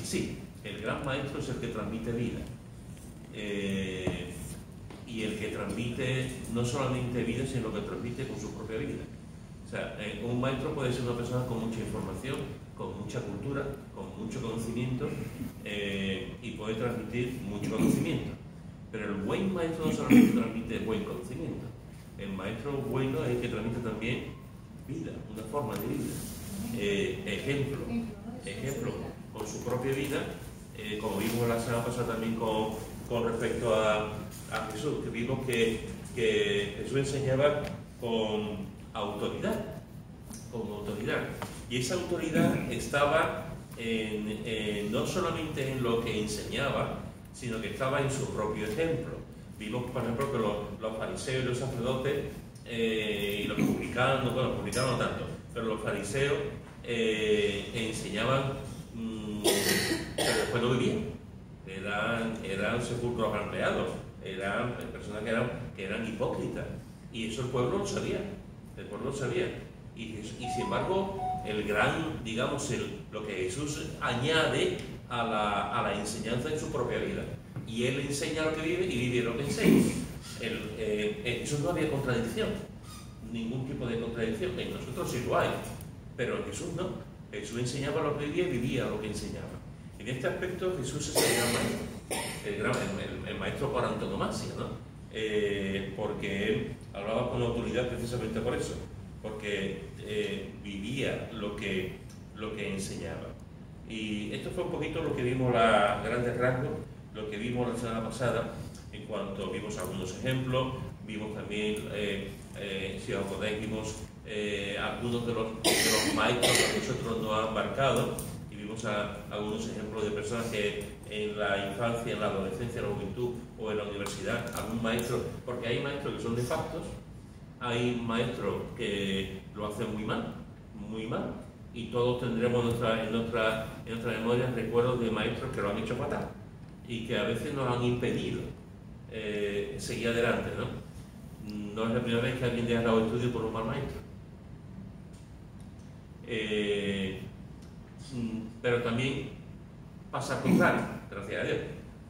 sí, el gran maestro es el que transmite vida. Y el que transmite no solamente vida, sino que transmite con su propia vida. O sea, un maestro puede ser una persona con mucha información, con mucha cultura, con mucho conocimiento y puede transmitir mucho conocimiento. Pero el buen maestro no solamente transmite buen conocimiento, el maestro bueno es el que transmite también vida, una forma de vida, ejemplo con su propia vida, como vimos la semana pasada también con respecto a Jesús, que vimos que Jesús enseñaba con autoridad, y esa autoridad estaba no solamente en lo que enseñaba, sino que estaba en su propio ejemplo. Vimos, por ejemplo, que los fariseos y los sacerdotes y los publicanos, bueno, publicanos no tanto, pero los fariseos enseñaban, pero después no vivían. Eran sepulcros empleados, eran personas que eran hipócritas, y eso el pueblo lo sabía. Y sin embargo, el gran, digamos, lo que Jesús añade a la enseñanza en su propia vida. Y él enseña lo que vive y vive lo que enseña. En Jesús no había contradicción, ningún tipo de contradicción. En nosotros sí lo hay, pero en Jesús no. Jesús enseñaba lo que vivía y vivía lo que enseñaba. En este aspecto Jesús es el gran maestro, el maestro por antonomasia, ¿no? Porque él hablaba con autoridad precisamente por eso, porque vivía lo que enseñaba. Y esto fue un poquito lo que vimos a grandes rasgos, lo que vimos la semana pasada, en cuanto vimos algunos ejemplos, vimos también, si os acordáis, vimos algunos de los maestros que nosotros nos han marcado, y vimos algunos ejemplos de personas que en la infancia, en la adolescencia, en la juventud o en la universidad, algún maestro, porque hay maestros que son de factos, hay maestros que lo hacen muy mal, y todos tendremos en nuestra memoria recuerdos de maestros que lo han hecho fatal y que a veces nos han impedido seguir adelante, ¿no? No es la primera vez que alguien deja los estudios por un mal maestro. Pero también pasa al contrario, gracias a Dios.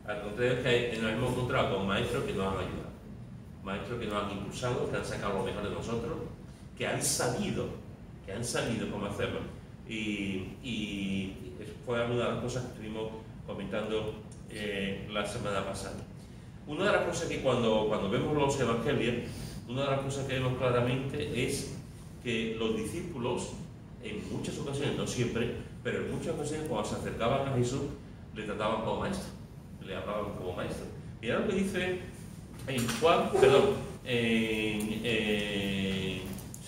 Al contrario es que nos hemos encontrado con maestros que nos han ayudado, maestros que nos han impulsado, que han sacado lo mejor de nosotros, que han sabido cómo hacerlo. Y fue una de las cosas que estuvimos comentando la semana pasada. Una de las cosas que cuando vemos los evangelios, una de las cosas que vemos claramente es que los discípulos, en muchas ocasiones, no siempre, pero en muchas ocasiones cuando se acercaban a Jesús, le trataban como maestro, le hablaban como maestro. Mirad lo que dice en Juan,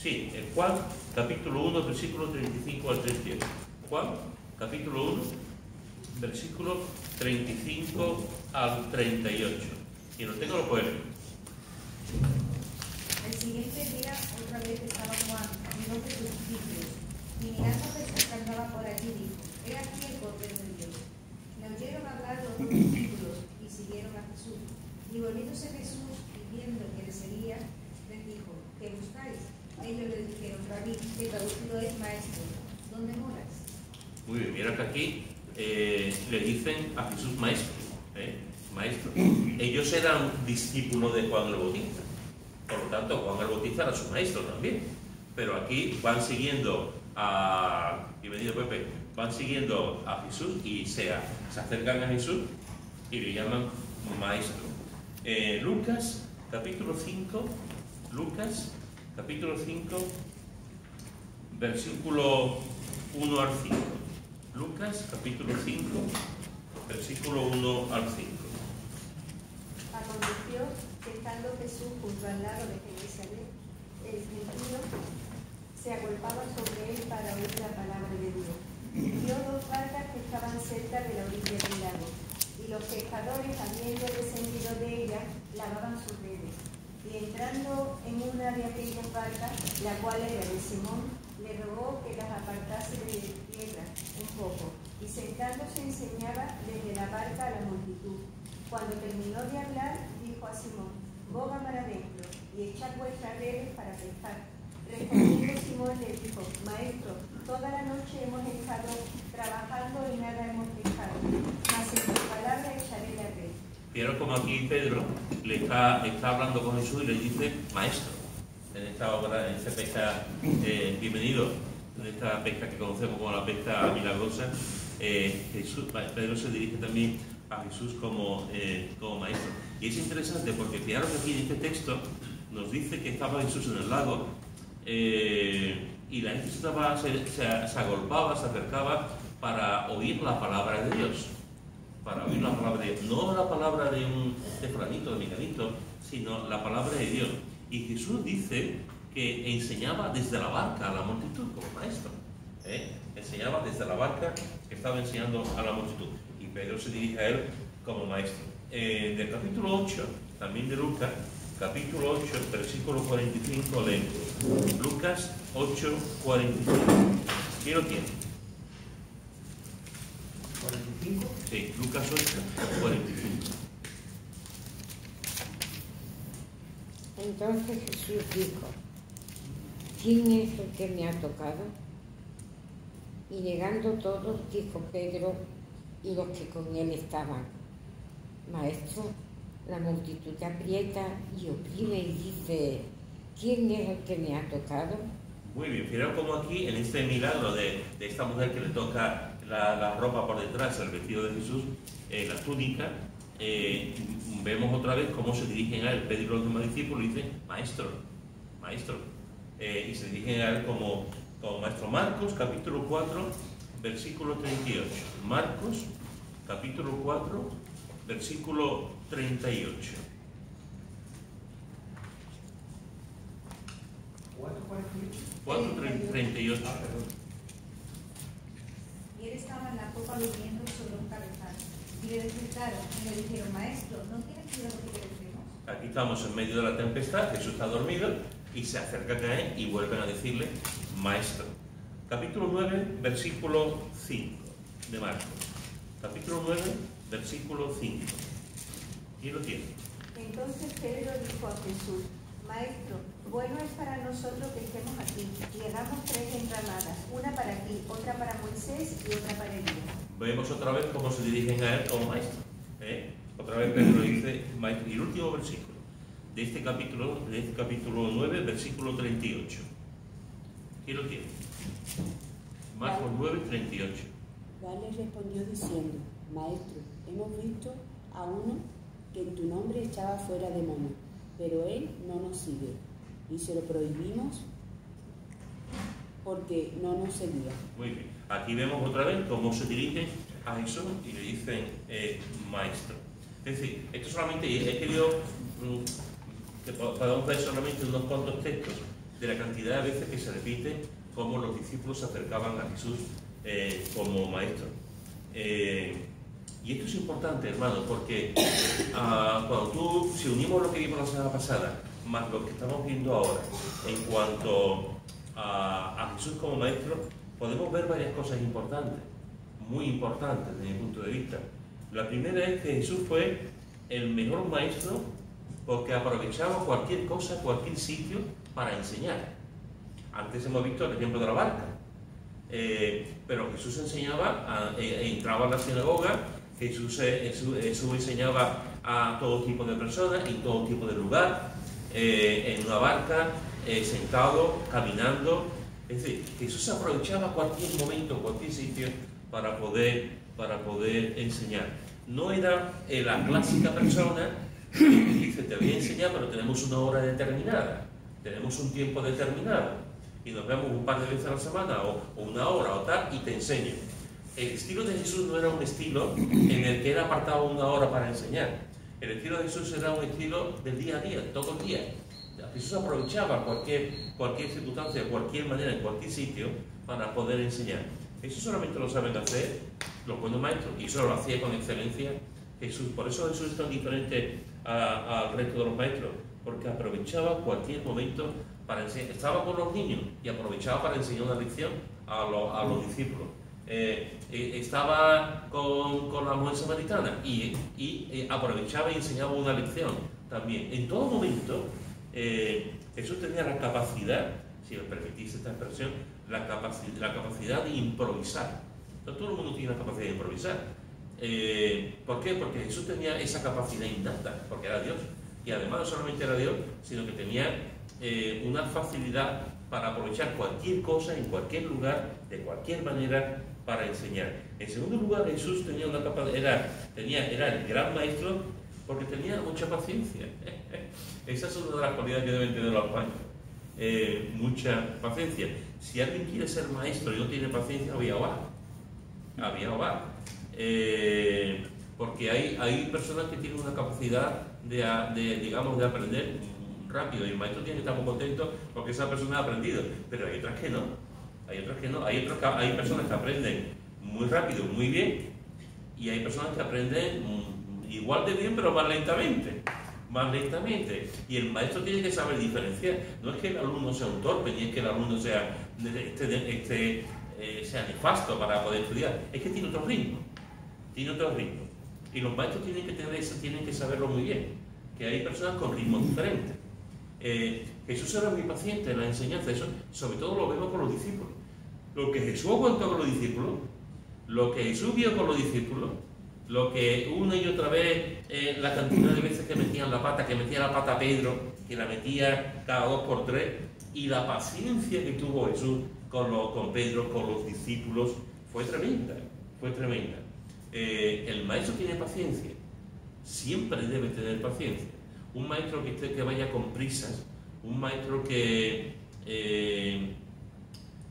en Juan, capítulo 1, versículo 35 al 38. Juan, capítulo 1, versículo 35 al 38. Quien lo tenga lo puede leer. El siguiente día, otra vez estaba Juan, amigo de sus discípulos, y mirando a Jesús que andaba por allí, dijo: He aquí el Cordero de Dios. Le oyeron hablar los dos discípulos y siguieron a Jesús. Y volviéndose Jesús y viendo que le seguía, les dijo: ¿Qué buscáis? Ellos le dijeron: Rabí, que traducido es maestro, ¿dónde moras? Muy bien, mira que aquí le dicen a Jesús maestro, maestro. Ellos eran discípulos de Juan el Bautista, por lo tanto Juan el Bautista era su maestro también, pero aquí van siguiendo bienvenido Pepe, van siguiendo a Jesús y se acercan a Jesús y le llaman maestro. Lucas capítulo 5, versículo 1 al 5. Lucas capítulo 5, versículo 1 al 5. Aconteció que estando Jesús junto al lado de Jerusalén, el gentío se agolpaba sobre él para oír la palabra de Dios. Vio dos barcas que estaban cerca de la orilla del lago, y los pescadores, habiendo descendido de ella, lavaban sus redes. Y entrando en una de aquellas barcas, la cual era de Simón, le rogó que las apartase de tierra un poco, y sentándose enseñaba desde la barca a la multitud. Cuando terminó de hablar, dijo a Simón: boga mar adentro y echad vuestras redes para pescar. Respondiendo Simón le dijo: Maestro, toda la noche hemos estado trabajando y nada hemos pescado, mas en tu palabra echaré la red. Vieron como aquí Pedro le está hablando con Jesús y le dice maestro en esta obra, en esta pesca, bienvenido, en esta pesca que conocemos como la pesca milagrosa. Pedro se dirige también a Jesús como maestro. Y es interesante porque fijaros que aquí en este texto nos dice que estaba Jesús en el lago y la gente se agolpaba, se acercaba para oír la palabra de Dios. Para oír la palabra de Dios. No la palabra de fulanito, de Miguelito, sino la palabra de Dios. Y Jesús dice que enseñaba desde la barca a la multitud como maestro. Enseñaba desde la barca, que estaba enseñando a la multitud. Y Pedro se dirige a él como maestro. Del capítulo 8, también de Lucas, capítulo 8, versículo 45, lee. Lucas 8, 45. ¿Quién lo tiene? 45. Sí, Lucas 8, 45. Entonces Jesús dijo, ¿quién es el que me ha tocado? Y llegando todos, dijo Pedro y los que con él estaban, Maestro, la multitud te aprieta y oprime y dice, ¿quién es el que me ha tocado? Muy bien, fijaros como aquí en este milagro de esta mujer que le toca la ropa por detrás, el vestido de Jesús, la túnica, vemos otra vez cómo se dirigen a él Pedro y los demás discípulos y dicen, maestro, maestro, y se dirigen a él como maestro. Marcos capítulo 4, versículo 38. Marcos capítulo 4, versículo 38. 4:38. Ah, perdón. Y él estaba en la copa durmiendo sobre un cabezal. Y le despertaron y le dijeron, maestro, ¿no tienes cuidado que perecemos? Aquí estamos en medio de la tempestad, Jesús está dormido y se acercan a él y vuelven a decirle, maestro. Capítulo 9, versículo 5 de Marcos. Capítulo 9, versículo 5. ¿Quién lo tiene? Entonces Pedro dijo a Jesús, Maestro, bueno es para nosotros que estemos aquí y hagamos 3 enramadas, una para ti, otra para Moisés y otra para Elías. Vemos otra vez cómo se dirigen a él como maestro. Otra vez Pedro dice, maestro. Y el último versículo de este capítulo 9, versículo 38. ¿Quién lo tiene? Marcos 9, 38. Juan les respondió diciendo, Maestro, hemos visto a uno que en tu nombre echaba fuera demonios, pero él no nos sigue, y se lo prohibimos porque no nos seguía. Muy bien. Aquí vemos otra vez cómo se dirigen a Jesús y le dicen maestro. Es decir, esto solamente he querido que podamos ver solamente unos cuantos textos de la cantidad de veces que se repite cómo los discípulos se acercaban a Jesús como maestro. Y esto es importante, hermano, porque si unimos lo que vimos la semana pasada, más lo que estamos viendo ahora, en cuanto a Jesús como maestro, podemos ver varias cosas importantes, muy importantes desde mi punto de vista. La primera es que Jesús fue el mejor maestro porque aprovechaba cualquier cosa, cualquier sitio para enseñar. Antes hemos visto el ejemplo de la barca, pero Jesús enseñaba, entraba a la sinagoga, Jesús enseñaba a todo tipo de personas, en todo tipo de lugar, en una barca, sentado, caminando. Es decir, Jesús aprovechaba cualquier momento, cualquier sitio para poder enseñar. No era la clásica persona que dice, te voy a enseñar, pero tenemos una hora determinada, tenemos un tiempo determinado, y nos vemos un par de veces a la semana, o una hora, o tal, y te enseño. El estilo de Jesús no era un estilo en el que él apartaba una hora para enseñar. El estilo de Jesús era un estilo del día a día, todo el día. Jesús aprovechaba cualquier circunstancia, cualquier manera, en cualquier sitio, para poder enseñar. Eso solamente lo saben hacer los buenos maestros, y eso lo hacía con excelencia Jesús. Por eso Jesús es tan diferente al resto de los maestros, porque aprovechaba cualquier momento para enseñar. Estaba con los niños y aprovechaba para enseñar una lección a los discípulos. Estaba con la mujer samaritana y aprovechaba y enseñaba una lección también. En todo momento, Jesús tenía la capacidad, si me permitís esta expresión, la capacidad de improvisar. No todo el mundo tiene la capacidad de improvisar. ¿Por qué? Porque Jesús tenía esa capacidad innata, porque era Dios. Y además no solamente era Dios, sino que tenía una facilidad para aprovechar cualquier cosa en cualquier lugar, de cualquier manera, para enseñar. En segundo lugar, Jesús tenía una capacidad, era el gran maestro porque tenía mucha paciencia. Esa es una de las cualidades que deben tener los maestros. Mucha paciencia. Si alguien quiere ser maestro y no tiene paciencia, había hogar. Porque hay personas que tienen una capacidad digamos, de aprender rápido, y el maestro tiene que estar muy contento porque esa persona ha aprendido, pero hay otras que no. Hay personas que aprenden muy rápido, muy bien, y hay personas que aprenden igual de bien, pero más lentamente. Y el maestro tiene que saber diferenciar. No es que el alumno sea un torpe, ni es que el alumno sea nefasto para poder estudiar, es que tiene otro ritmo. Y los maestros tienen que saberlo muy bien, que hay personas con ritmos diferentes. Jesús era muy paciente en la enseñanza, eso sobre todo lo vemos con los discípulos. Lo que Jesús aguantó con los discípulos, lo que Jesús vio con los discípulos, lo que una y otra vez, la cantidad de veces que metía la pata Pedro, que la metía cada 2 por 3, y la paciencia que tuvo Jesús con Pedro, con los discípulos, fue tremenda. El maestro tiene paciencia, siempre debe tener paciencia. Un maestro que vaya con prisas, un maestro que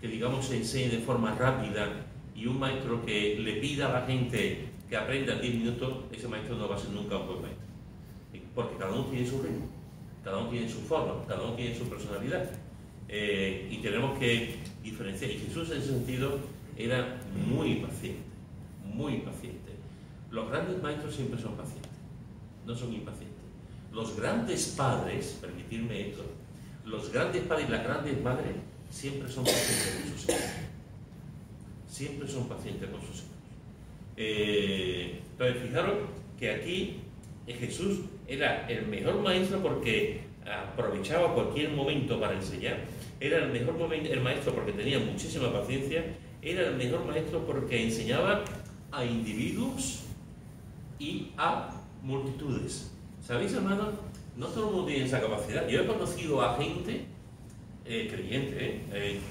digamos se enseñe de forma rápida, y un maestro que le pida a la gente que aprenda en 10 minutos, ese maestro no va a ser nunca un buen maestro. Porque cada uno tiene su ritmo, cada uno tiene su forma, cada uno tiene su personalidad. Y tenemos que diferenciar. Y Jesús en ese sentido era muy paciente. Los grandes maestros siempre son pacientes, no son impacientes. Los grandes padres, permitirme esto, los grandes padres y las grandes madres siempre son pacientes con sus hijos. Entonces, fijaros que aquí Jesús era el mejor maestro porque aprovechaba cualquier momento para enseñar, era el maestro porque tenía muchísima paciencia, era el mejor maestro porque enseñaba a individuos y a multitudes. ¿Sabéis, hermanos? No todo el mundo tiene esa capacidad. Yo he conocido a gente creyente,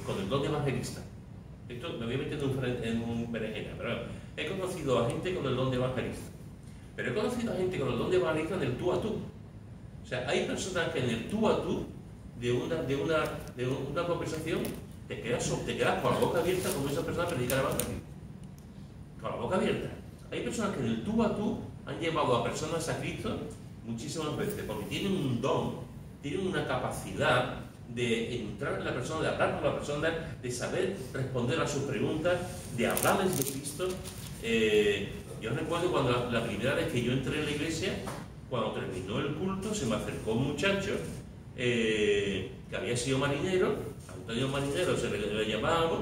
con el don de evangelista. Esto me voy a meter en un berenjena, pero he conocido a gente con el don de evangelista. Pero he conocido a gente con el don de evangelista en el tú a tú. O sea, hay personas que en el tú a tú de una conversación te quedas con la boca abierta como esa persona predica el evangelio. Con la boca abierta. Hay personas que en el tú a tú han llevado a personas a Cristo muchísimas veces, porque tienen un don, tienen una capacidad de entrar en la persona, de hablar con la persona, de saber responder a sus preguntas, de hablarles de Cristo. Yo recuerdo cuando la primera vez que yo entré en la iglesia, cuando terminó el culto, se me acercó un muchacho que había sido marinero, Antonio Marinero se le llamábamos.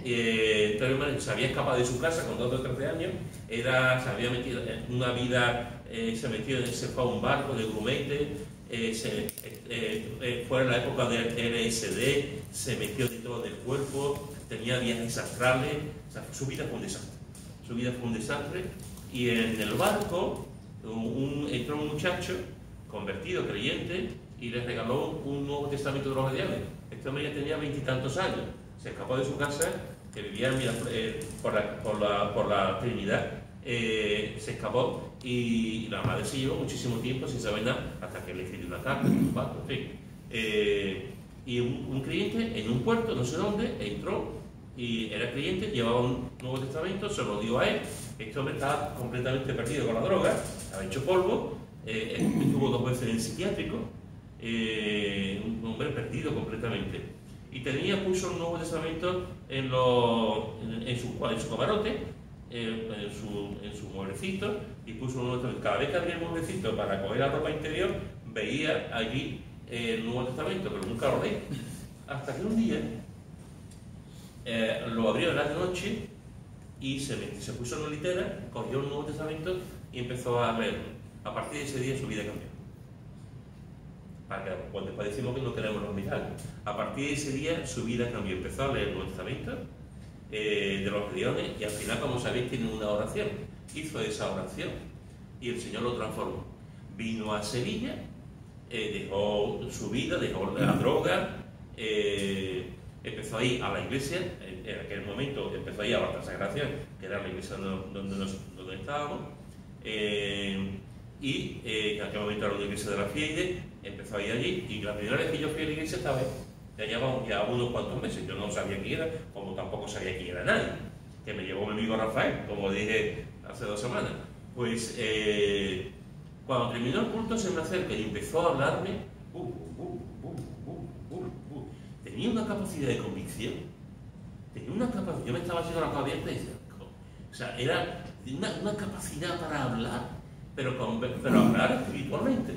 Entonces se había escapado de su casa con 12 o 13 años, se había metido en una vida, se fue a un barco de grumete, fue en la época del LSD, se metió de todo el cuerpo, tenía viajes astrales, o sea, su vida fue un desastre. Y en el barco entró un muchacho convertido, creyente, y le regaló un Nuevo Testamento de los mediales. Este hombre ya tenía 20 y tantos años. Se escapó de su casa, que vivía por la Trinidad, se escapó, y la madre se llevó muchísimo tiempo sin saber nada, hasta que le escribió una carta, en fin. Y un creyente en un puerto, no sé dónde, entró, y era creyente, llevaba un Nuevo Testamento, se lo dio a él. Este hombre estaba completamente perdido con la droga, había hecho polvo, estuvo 2 veces en el psiquiátrico, un hombre perdido completamente. Y puso un Nuevo Testamento en su camarote, en su mueblecito, y puso un Nuevo Testamento. Cada vez que abría el mueblecito para coger la ropa interior, veía allí el Nuevo Testamento, pero nunca lo leí. Hasta que un día lo abrió en la noche y se puso en una litera, cogió el Nuevo Testamento y empezó a leerlo. A partir de ese día su vida cambió. Pues después decimos que no tenemos los milagros. A partir de ese día su vida cambió. Empezó a leer el Nuevo Testamento, de los leones, y al final, como sabéis, tienen una oración. Hizo esa oración y el Señor lo transformó. Vino a Sevilla, dejó su vida, dejó la droga, empezó a ir a la iglesia. En aquel momento empezó a ir a Baltasar Gracia, que era la iglesia donde estábamos, y en aquel momento era una iglesia de la Fiede. Empezó a ir allí, y la primera vez que yo fui a la iglesia estaba ya llevamos ya unos cuantos meses. Yo no sabía quién era, como tampoco sabía quién era nadie, que me llevó mi amigo Rafael, como dije hace 2 semanas. Pues cuando terminó el culto se me acerca y empezó a hablarme. Tenía una capacidad de convicción, tenía una capacidad, yo me estaba haciendo la boca abierta y decía, o sea, era una capacidad para hablar, pero hablar espiritualmente.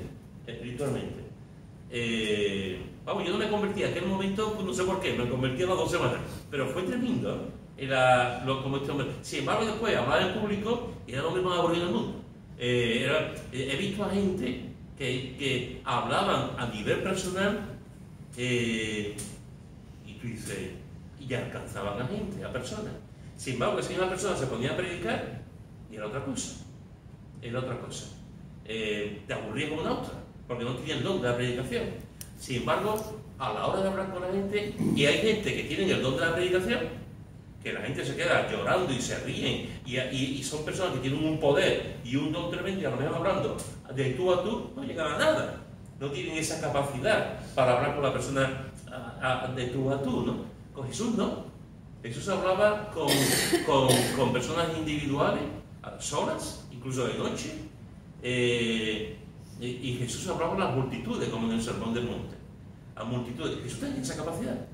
Vamos, yo no me convertí en aquel momento, pues no sé por qué, me convertí a las 2 semanas, pero fue tremendo, como este hombre. Sin embargo, después hablaba en público y era el hombre más aburrido del mundo. He visto a gente que hablaban a nivel personal y tú dices, y ya alcanzaban a gente, a personas. Sin embargo, si una persona se ponía a predicar y era otra cosa. Te aburría como una otra, porque no tenía el don de la predicación. Sin embargo, a la hora de hablar con la gente, y hay gente que tienen el don de la predicación, que la gente se queda llorando y se ríen, y son personas que tienen un poder y un don tremendo, y a lo mejor hablando de tú a tú no llegan a nada, no tienen esa capacidad para hablar con la persona de tú a tú, ¿no? Con Jesús no. Jesús hablaba con personas individuales, solas, incluso de noche, y Jesús hablaba con las multitudes, como en el Sermón del Monte. A multitudes. Jesús tenía esa capacidad.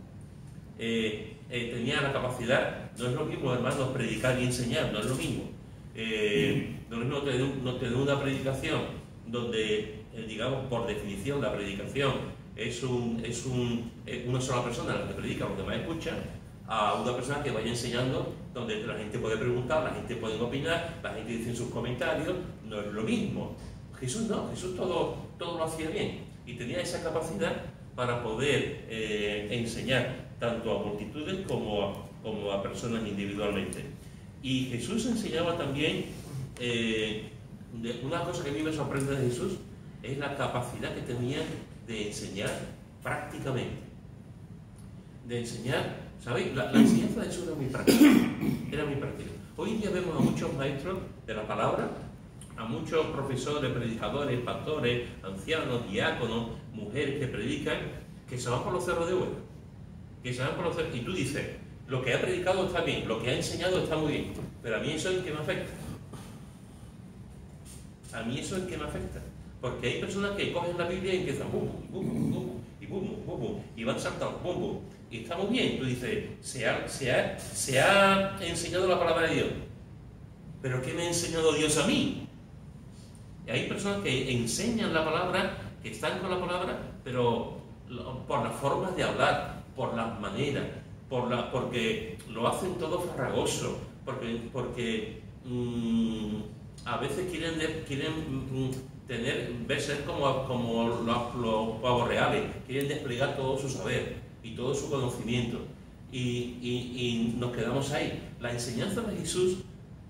Tenía la capacidad, no es lo mismo, hermanos, predicar y enseñar, no es lo mismo. No es lo mismo tener una predicación donde, digamos, por definición, la predicación es una sola persona la que predica, los demás escuchan, a una persona que vaya enseñando, donde la gente puede preguntar, la gente puede opinar, la gente dice sus comentarios, no es lo mismo. Jesús no, Jesús todo lo hacía bien y tenía esa capacidad para poder enseñar tanto a multitudes como a personas individualmente. Y Jesús enseñaba también, una cosa que a mí me sorprende de Jesús, es la capacidad que tenía de enseñar prácticamente. De enseñar, ¿sabéis? La enseñanza de Jesús era muy práctica. Hoy en día vemos a muchos maestros de la palabra, a muchos profesores, predicadores, pastores, ancianos, diáconos, mujeres que predican, que se van por los cerros de Úbeda. Y tú dices, lo que ha predicado está bien, lo que ha enseñado está muy bien, pero a mí eso es el que me afecta. Porque hay personas que cogen la Biblia y empiezan y van saltando, y está muy bien. Tú dices, se ha enseñado la palabra de Dios, pero ¿qué me ha enseñado Dios a mí? Y hay personas que enseñan la palabra, que están con la palabra, pero por las formas de hablar, por las maneras, porque lo hacen todo farragoso, porque a veces quieren verse como los pavos reales, quieren desplegar todo su saber y todo su conocimiento, y nos quedamos ahí. La enseñanza de Jesús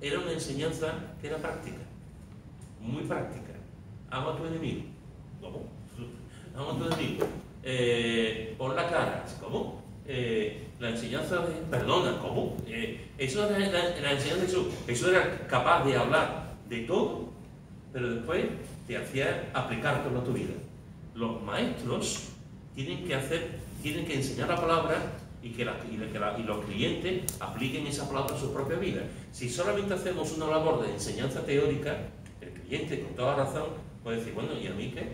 era una enseñanza que era práctica, muy práctica. Ama a tu enemigo. ¿Cómo? Ama a tu enemigo. Pon la cara. ¿Cómo? La enseñanza de perdona. ¿Cómo? Eso era la enseñanza de Jesús. Jesús era capaz de hablar de todo, pero después te hacía aplicarlo a tu vida. Los maestros tienen que enseñar la palabra y los clientes apliquen esa palabra a su propia vida. Si solamente hacemos una labor de enseñanza teórica, el cliente, con toda razón, puede decir, bueno, ¿y a mí qué?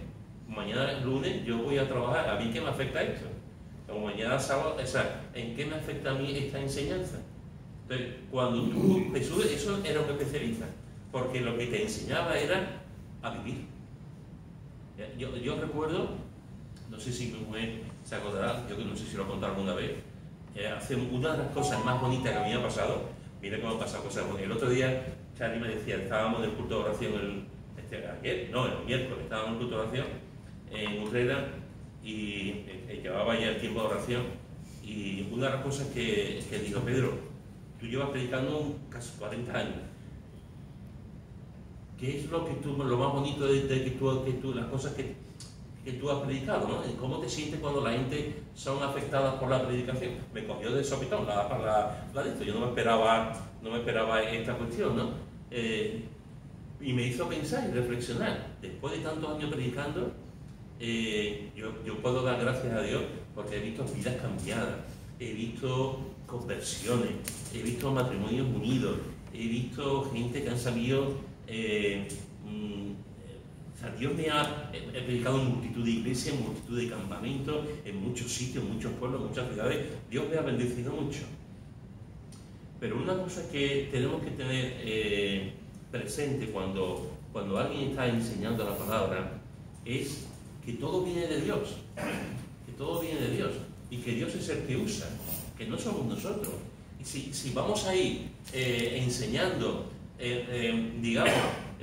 Mañana lunes yo voy a trabajar, ¿a mí qué me afecta esto? O mañana sábado, o sea, ¿en qué me afecta a mí esta enseñanza? Entonces, Jesús, eso era lo que especializa, porque lo que te enseñaba era a vivir. Yo recuerdo, no sé si mi mujer se acordará, yo no sé si lo he contado alguna vez, una de las cosas más bonitas que a mí me ha pasado, mira cómo han pasado cosas bonitas. El otro día, Charlie me decía, estábamos en el culto de oración el miércoles, estábamos en el culto de oración en Urrera y llevaba ya el tiempo de oración, y una de las cosas que dijo Pedro, tú llevas predicando casi 40 años. ¿Qué es lo más bonito de que las cosas que tú has predicado, ¿no? ¿Cómo te sientes cuando la gente son afectadas por la predicación? Me cogió de sopetón la de esto. Yo no me esperaba esta cuestión, ¿no? Y me hizo pensar y reflexionar. Después de tantos años predicando, yo puedo dar gracias a Dios porque he visto vidas cambiadas, he visto conversiones, he visto matrimonios unidos, he visto gente que han salido. O sea, Dios me ha predicado en multitud de iglesias, en multitud de campamentos, en muchos sitios, en muchos pueblos, en muchas ciudades. Dios me ha bendecido mucho. Pero una cosa que tenemos que tener presente cuando alguien está enseñando la palabra es que todo viene de Dios, que todo viene de Dios y que Dios es el que usa, que no somos nosotros. Y si vamos a ir enseñando, digamos,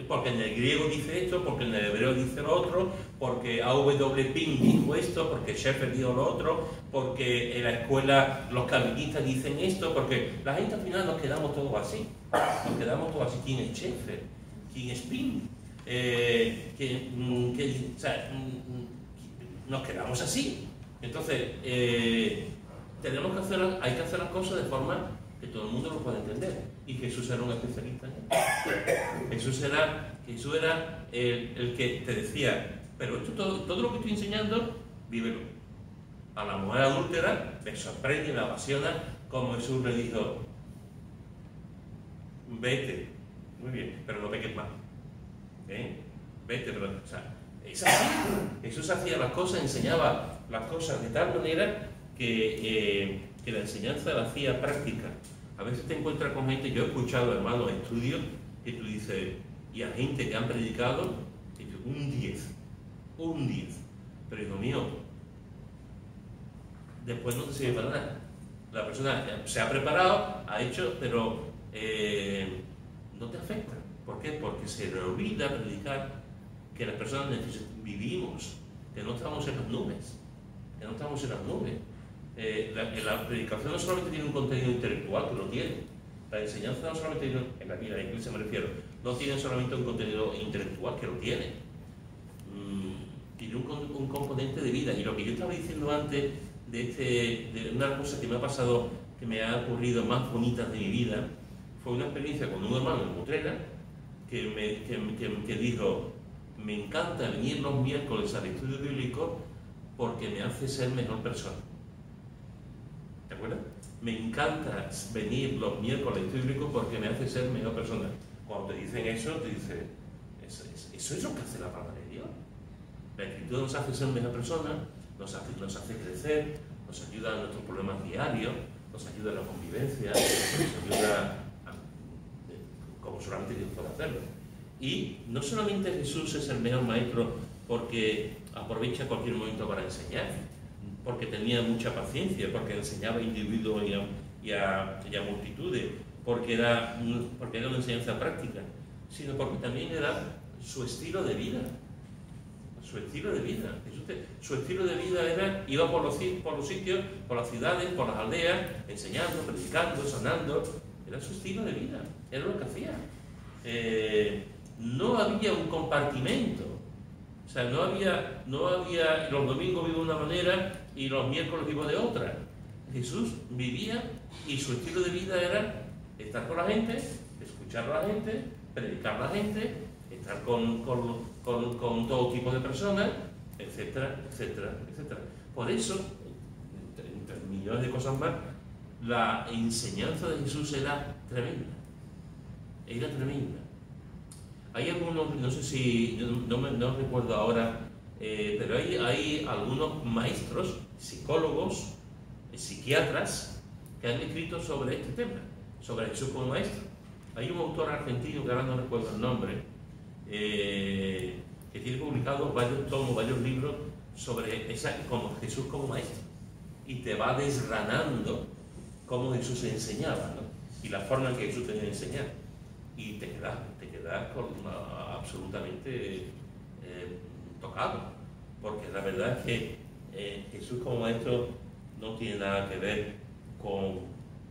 porque en el griego dice esto, porque en el hebreo dice lo otro, porque A.W. Pink dijo esto, porque Sheffer dijo lo otro, porque en la escuela los calvinistas dicen esto, porque la gente al final nos quedamos todos así. Nos quedamos todos así. ¿Quién es Sheffer? ¿Quién es Pink? O sea, nos quedamos así. Entonces, hay que hacer las cosas de forma que todo el mundo lo pueda entender. Y Jesús era un especialista en eso. Jesús era el que te decía, pero todo lo que estoy enseñando, vívelo. A la mujer adúltera me sorprende, me apasiona, como Jesús le dijo, vete, muy bien, pero no peques más. Vete, pero, o sea, es así. Jesús hacía las cosas, enseñaba las cosas de tal manera que la enseñanza la hacía práctica. A veces te encuentras con gente, yo he escuchado, hermanos, estudios, que tú dices, y a gente que han predicado, que un 10. Pero hijo mío, después no te sirve para nada. La persona se ha preparado, ha hecho, pero no te afecta. ¿Por qué? Porque se le olvida predicar que las personas vivimos, que no estamos en las nubes, La predicación no solamente tiene un contenido intelectual, que lo tiene. La enseñanza no solamente tiene, en la vida, en la iglesia me refiero, no tiene solamente un contenido intelectual, que lo tiene. Tiene un componente de vida. Y lo que yo estaba diciendo antes, de una cosa que me ha pasado, que me ha ocurrido más bonitas de mi vida, fue una experiencia con un hermano en Utrera, que dijo, me encanta venir los miércoles al estudio bíblico porque me hace ser mejor persona. ¿De acuerdo? Me encanta venir los miércoles al estudio bíblico porque me hace ser mejor persona. Cuando te dicen eso, te dicen, eso es lo que hace la palabra de Dios. La Escritura nos hace ser mejor persona, nos hace crecer, nos ayuda a nuestros problemas diarios, nos ayuda a la convivencia, nos ayuda como solamente Dios puede hacerlo. Y no solamente Jesús es el mejor maestro porque aprovecha cualquier momento para enseñar, porque tenía mucha paciencia, porque enseñaba a individuos y a multitudes, porque era una enseñanza práctica, sino porque también era su estilo de vida. Su estilo de vida. Su estilo de vida iba por los sitios, por las ciudades, por las aldeas, enseñando, predicando, sanando. Era su estilo de vida, era lo que hacía. No había un compartimento. O sea, no había los domingos vivo de una manera y los miércoles vivo de otra. Jesús vivía y su estilo de vida era estar con la gente, escuchar a la gente, predicar a la gente, estar con todo tipo de personas, etcétera, etcétera, etcétera. Por eso, entre millones de cosas más, la enseñanza de Jesús era tremenda. Era tremenda. Hay algunos, no sé si, no recuerdo ahora, pero hay algunos maestros, psicólogos, psiquiatras, que han escrito sobre este tema, sobre Jesús como maestro. Hay un autor argentino, que ahora no recuerdo el nombre, que tiene publicados varios tomos, varios libros sobre como Jesús como maestro. Y te va desgranando cómo Jesús enseñaba, ¿no? Y la forma en que Jesús tenía de enseñar. Y te quedas absolutamente tocado, porque la verdad es que Jesús como maestro no tiene nada que ver con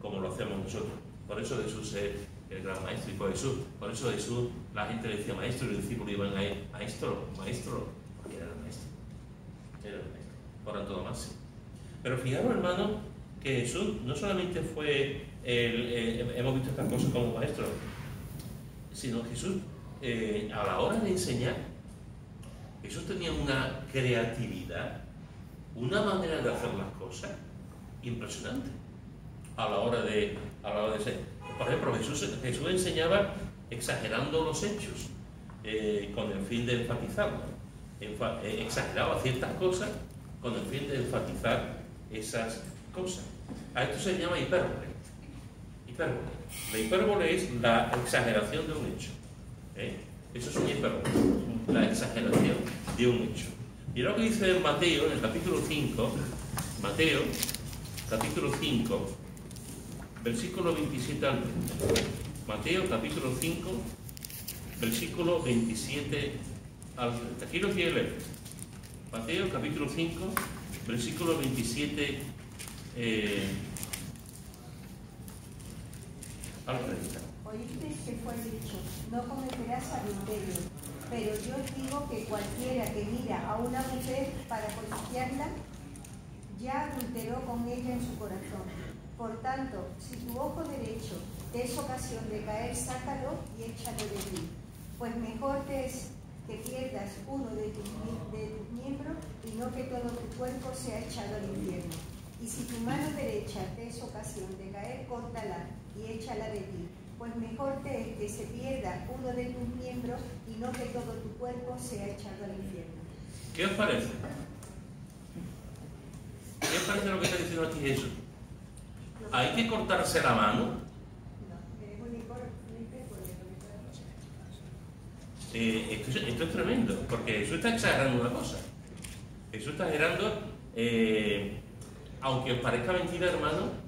como lo hacemos nosotros. Por eso Jesús es el gran maestro, y por eso Jesús, la gente le decía maestro, y los discípulos iban a él, maestro, porque era el maestro. Era el maestro, por antonomasia. Pero fijaros, hermanos, que Jesús no solamente fue hemos visto estas cosas como maestro, sino Jesús, a la hora de enseñar, Jesús tenía una creatividad, una manera de hacer las cosas impresionante a la hora de ser. Por ejemplo, Jesús enseñaba exagerando los hechos, con el fin de enfatizarlos. Exageraba ciertas cosas con el fin de enfatizar esas cosas. A esto se llama hipérbole. La hipérbole es la exageración de un hecho. Eso es una hipérbole, la exageración de un hecho. Y lo que dice Mateo en el capítulo 5, Mateo, capítulo 5, versículo 27 al 30. Mateo, capítulo 5, versículo 27 al 30. Aquí lo quiere leer. Mateo, capítulo 5, versículo 27 al 30. Oísteis que fue dicho, no cometerás adulterio, pero yo os digo que cualquiera que mira a una mujer para codiciarla, ya adulteró con ella en su corazón. Por tanto, si tu ojo derecho te es ocasión de caer, sácalo y échalo de ti. Pues mejor te es que pierdas uno de tus miembros y no que todo tu cuerpo sea echado al infierno. Y si tu mano derecha te es ocasión de caer, córtala y échala de ti. Pues mejor te es que se pierda uno de tus miembros y no que todo tu cuerpo sea echado al infierno. ¿Qué os parece? ¿Qué os parece lo que está diciendo aquí Jesús? ¿Hay que cortarse la mano? Esto es tremendo, porque Jesús está exagerando una cosa. Jesús está exagerando, aunque os parezca mentira, hermano,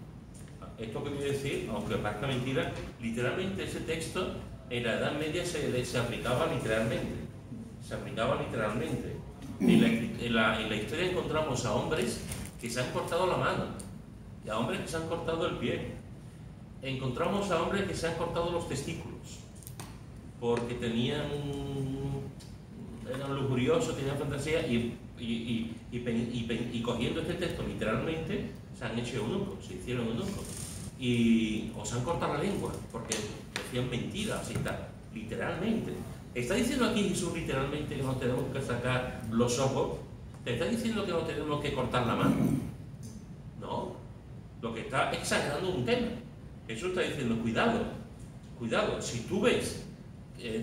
esto que voy a decir, aunque os parezca mentira, literalmente ese texto en la Edad Media se aplicaba literalmente. Se aplicaba literalmente. En la historia encontramos a hombres que se han cortado la mano y a hombres que se han cortado el pie. Encontramos a hombres que se han cortado los testículos porque eran lujuriosos, tenían fantasía y cogiendo este texto literalmente se han hecho eunucos, se hicieron eunucos o se han cortado la lengua porque decían mentiras y tal, literalmente. ¿Está diciendo aquí Jesús literalmente que nos tenemos que sacar los ojos? ¿Te está diciendo que nos tenemos que cortar la mano? No, lo que está exagerando un tema. Jesús está diciendo, cuidado, si tú ves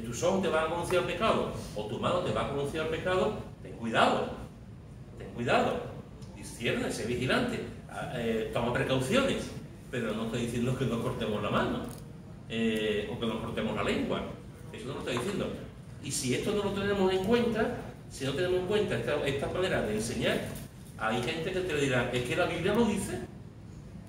tus ojos te van a conducir al pecado o tu mano te va a conducir al pecado, ten cuidado, discierne, sé vigilante, toma precauciones, pero no está diciendo que nos cortemos la mano o que nos cortemos la lengua. Eso no lo está diciendo. Y si esto no lo tenemos en cuenta, si no tenemos en cuenta esta manera de enseñar, hay gente que te dirá, es que la Biblia lo dice,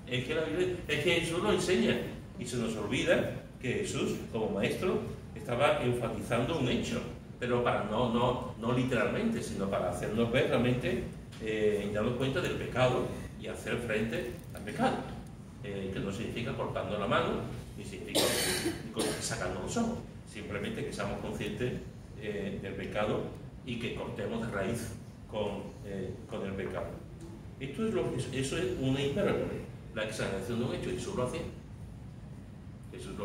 es que Jesús lo enseña, y se nos olvida que Jesús, como maestro, estaba enfatizando un hecho, pero para no literalmente, sino para hacernos ver realmente, darnos cuenta del pecado y hacer frente al pecado, que no significa cortando la mano, ni significa sacando los ojos, simplemente que seamos conscientes del pecado y que cortemos de raíz con el pecado. Eso es una hipérbole, la exageración de un hecho. Jesús lo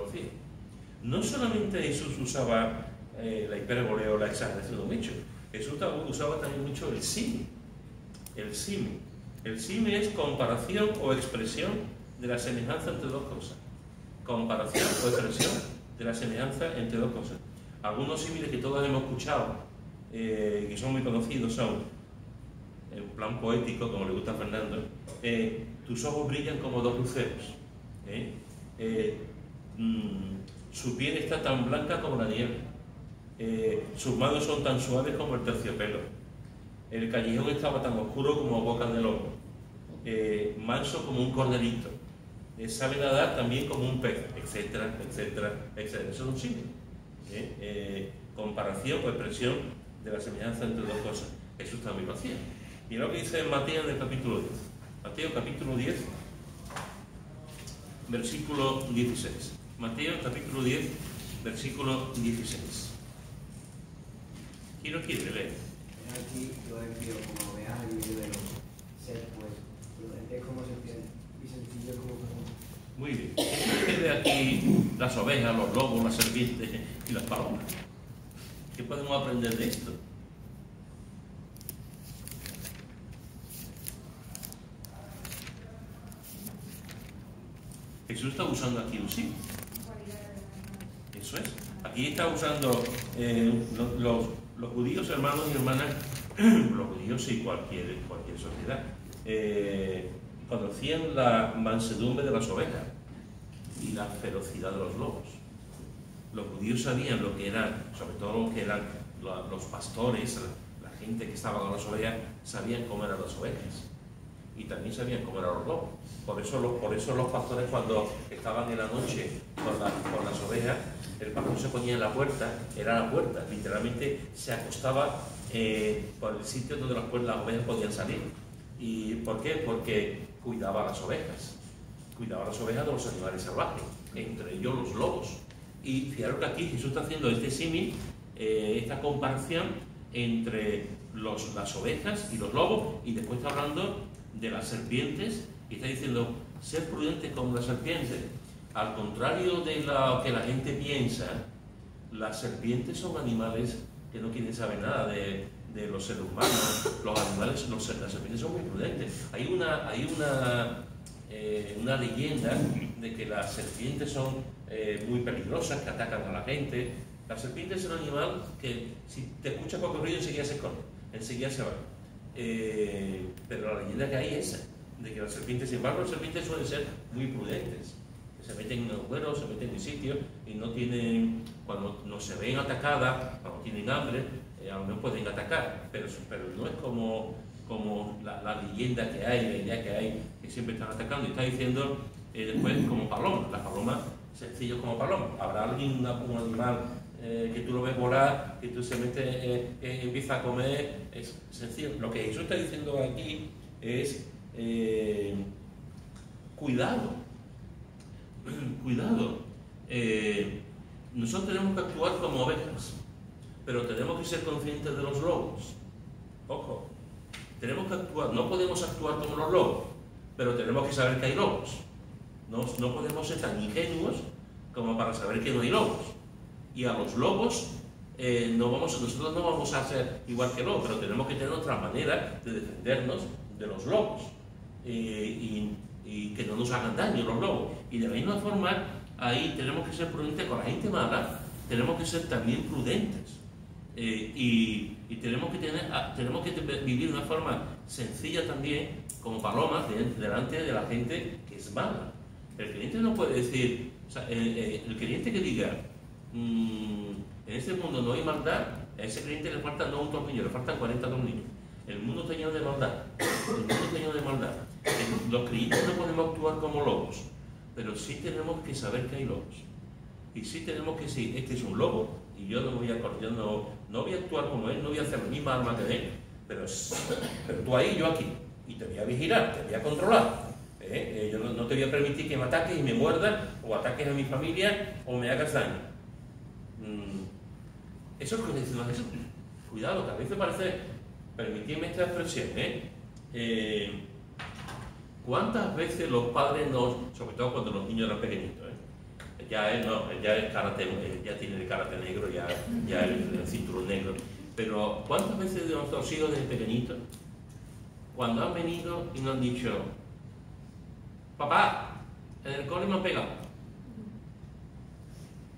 hacía. No solamente Jesús usaba la hipérbole o la exageración de un hecho, Jesús usaba también mucho el símil. El símil es comparación o expresión de la semejanza entre dos cosas. Comparación o expresión de la semejanza entre dos cosas. Algunos símiles que todos hemos escuchado, que son muy conocidos, son, en plan poético, como le gusta a Fernando, tus ojos brillan como dos luceros. Su piel está tan blanca como la nieve. Sus manos son tan suaves como el terciopelo. El callejón estaba tan oscuro como boca de lobo. Manso como un corderito. Sabe nadar también como un pez, etcétera, etcétera, etcétera. Eso es un símil. Comparación o expresión de la semejanza entre dos cosas. Jesús también lo hacía. Mira lo que dice Mateo en el capítulo 10. Mateo capítulo 10, versículo 16. Mateo capítulo 10, versículo 16. ¿Quién lo quiere leer? Aquí yo envío como ovejas en medio de los sed, pues prudente como serpiente y sencillo como paloma. Muy bien. ¿Qué ve aquí las ovejas, los lobos, las serpientes y las palomas? ¿Qué podemos aprender de esto? Jesús está usando aquí un sí. Eso es. Aquí está usando los judíos, hermanos y hermanas, los judíos y cualquier sociedad, conocían la mansedumbre de las ovejas y la ferocidad de los lobos. Los judíos sabían lo que eran, sobre todo lo que eran los pastores, la gente que estaba con las ovejas, sabían cómo eran las ovejas. Y también sabían cómo eran los lobos. Por eso los pastores, cuando estaban en la noche con las ovejas, el pastor se ponía en la puerta, era la puerta, literalmente se acostaba por el sitio donde las ovejas podían salir. ¿Y por qué? Porque cuidaba las ovejas de los animales salvajes, entre ellos los lobos. Y fijaros que aquí Jesús está haciendo este símil, esta comparación entre las ovejas y los lobos, y después está hablando de las serpientes, y está diciendo, ser prudentes como las serpientes. Al contrario de lo que la gente piensa, las serpientes son animales que no quieren saber nada de los seres humanos. Los animales, las serpientes son muy prudentes. Hay una leyenda de que las serpientes son muy peligrosas, que atacan a la gente. La serpiente es un animal que si te escucha poco ruido enseguida se esconde, enseguida se va. Pero la leyenda que hay es esa, de que las serpientes, sin embargo, las serpientes suelen ser muy prudentes. Se meten en agujeros, se meten en sitios y no tienen, cuando no se ven atacadas, cuando tienen hambre, a lo mejor pueden atacar, pero no es como la leyenda que hay, la idea que hay, que siempre están atacando. Y está diciendo después como paloma, las palomas sencillos como paloma. Habrá alguien, un animal que tú lo ves volar, que tú se mete, empieza a comer, es sencillo. Lo que Jesús está diciendo aquí es cuidado. Nosotros tenemos que actuar como ovejas, pero tenemos que ser conscientes de los lobos. Ojo, tenemos que actuar, no podemos actuar como los lobos, pero tenemos que saber que hay lobos. No podemos ser tan ingenuos como para saber que no hay lobos. Y a los lobos nosotros no vamos a ser igual que lobos, pero tenemos que tener otra manera de defendernos de los lobos y que no nos hagan daño los lobos. Y de la misma forma, ahí tenemos que ser prudentes con la gente mala, tenemos que ser también prudentes. Y tenemos que vivir de una forma sencilla también, como palomas, delante de la gente que es mala. El creyente no puede decir, o sea, el creyente que diga, en este mundo no hay maldad, a ese creyente le faltan no un tornillo, le faltan 40 tornillos. El mundo está lleno de maldad. Los creyentes no podemos actuar como lobos, pero sí tenemos que saber que hay lobos. Y sí tenemos que decir, este es un lobo, y yo no voy a actuar como él, no voy a hacer la misma arma que él, pero tú ahí, yo aquí, y te voy a vigilar, te voy a controlar. Yo no te voy a permitir que me ataques y me muerdas, o ataques a mi familia, o me hagas daño. Eso es lo que dice Jesús. Cuidado, que a veces parece, permitidme esta expresión, ¿cuántas veces los padres sobre todo cuando los niños eran pequeñitos, ya tiene el karate negro, ya el cinturón negro, pero ¿cuántas veces de nuestros hijos desde pequeñitos, cuando han venido y nos han dicho, papá, en el cole me han pegado?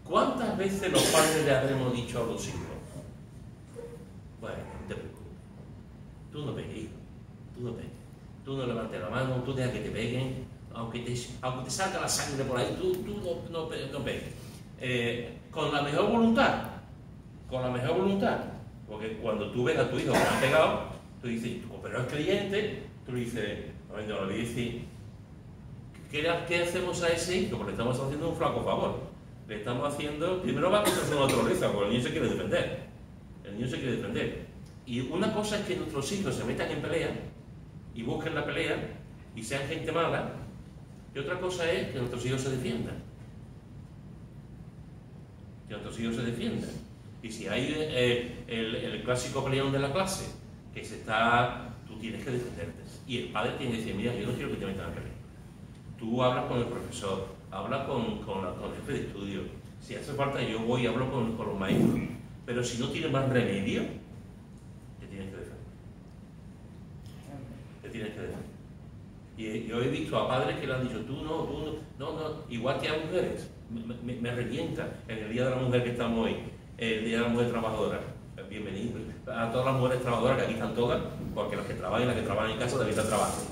¿Cuántas veces los padres le habremos dicho a los hijos, bueno, no te preocupes, tú no pegues, hijo, tú no levantes la mano, tú deja que te peguen, aunque te salga la sangre por ahí, tú no pegues. Con la mejor voluntad, porque cuando tú ves a tu hijo que le han pegado, tú dices, pero es creyente, tú le dices, no le dices, ¿qué hacemos a ese hijo? Porque le estamos haciendo un flaco favor. Le estamos haciendo, primero va contra su naturaleza, porque el niño se quiere defender. Y una cosa es que nuestros hijos se metan en pelea y busquen la pelea y sean gente mala, Y otra cosa es que nuestros hijos se defiendan. Que nuestros hijos se defiendan. Y si hay el clásico peleón de la clase, que se está... Tú tienes que defenderte. Y el padre tiene que decir, mira, yo no quiero que te metan a pelear. Tú hablas con el profesor, hablas con el jefe de estudio. Si hace falta, yo voy y hablo con los maestros. Pero si no tienes más remedio, te tienes que defender. Te tienes que defender. Y yo he visto a padres que le han dicho, tú no, igual que a mujeres. Me revienta en el Día de la Mujer que estamos hoy, el Día de la Mujer Trabajadora. Bienvenido a todas las mujeres trabajadoras, que aquí están todas, porque las que trabajan en casa también están trabajando.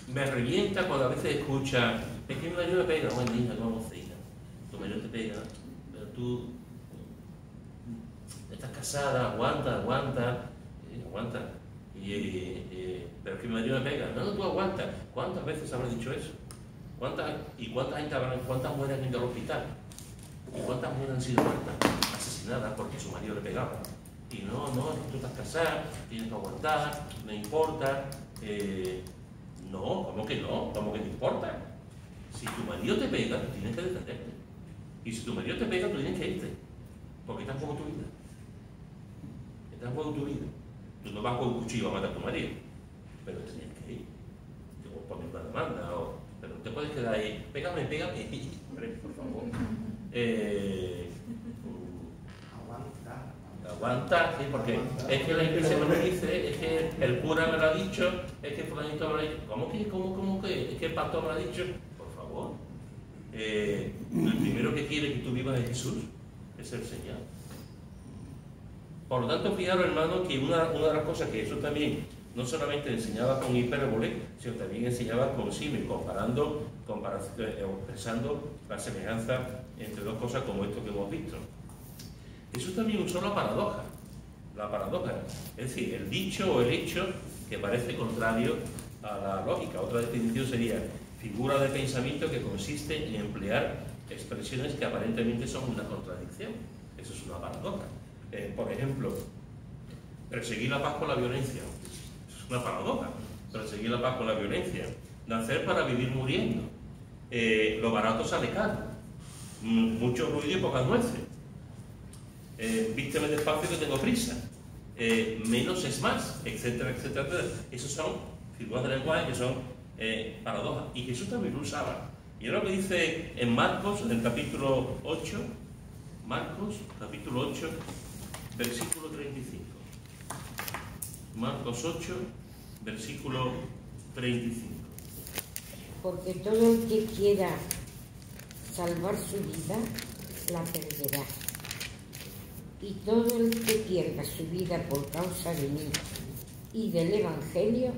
Me revienta cuando a veces escucha, es que mi marido me pega. Bueno, hija, no vamos a ir. Tu marido te pega, pero tú estás casada, aguanta. Pero es que mi marido me pega. No, tú aguantas. ¿Cuántas veces habrás dicho eso? ¿Cuántas mujeres han ido al hospital? ¿Y cuántas mujeres han sido muertas, asesinadas porque su marido le pegaba? Y no, tú estás casada, tienes que aguantar, no importa. No, ¿cómo que no? ¿Cómo que no importa? Si tu marido te pega, tú tienes que defenderte. Y si tu marido te pega, tú tienes que irte. Porque está en juego tu vida. Está en juego tu vida. Tú no vas con un cuchillo a matar a tu marido, pero te tienes que ir. O poner una demanda, pero no te puedes quedar ahí. Pégame, por favor. Aguanta, sí, porque es que la iglesia me lo dice, es que el cura me lo ha dicho, es que fulanito me lo ha dicho. ¿Cómo que? Es que el pastor me lo ha dicho. Por favor. El primero que quiere que tú vivas es Jesús, es el Señor. Por lo tanto, fijaros, hermano, que una de las cosas que eso también no solamente enseñaba con hipérbole, sino también enseñaba con símil, expresando la semejanza entre dos cosas como esto que hemos visto. Eso también usó la paradoja, es decir, el dicho o el hecho que parece contrario a la lógica. Otra definición sería figura de pensamiento que consiste en emplear expresiones que aparentemente son una contradicción. Eso es una paradoja. Por ejemplo, perseguir la paz con la violencia. Eso es una paradoja. Perseguir la paz con la violencia. Nacer para vivir muriendo. Lo barato sale caro. Mucho ruido y pocas nueces. Vísteme despacio que tengo prisa. Menos es más, etcétera, etcétera, etcétera. Esos son figuras de lenguaje que son paradojas. Y Jesús también lo usaba. Y ahora lo que dice en Marcos, en el capítulo 8, Marcos, capítulo 8, versículo 35. Marcos 8, versículo 35. Porque todo el que quiera salvar su vida, la perderá. Y todo el que pierda su vida por causa de mí y del Evangelio,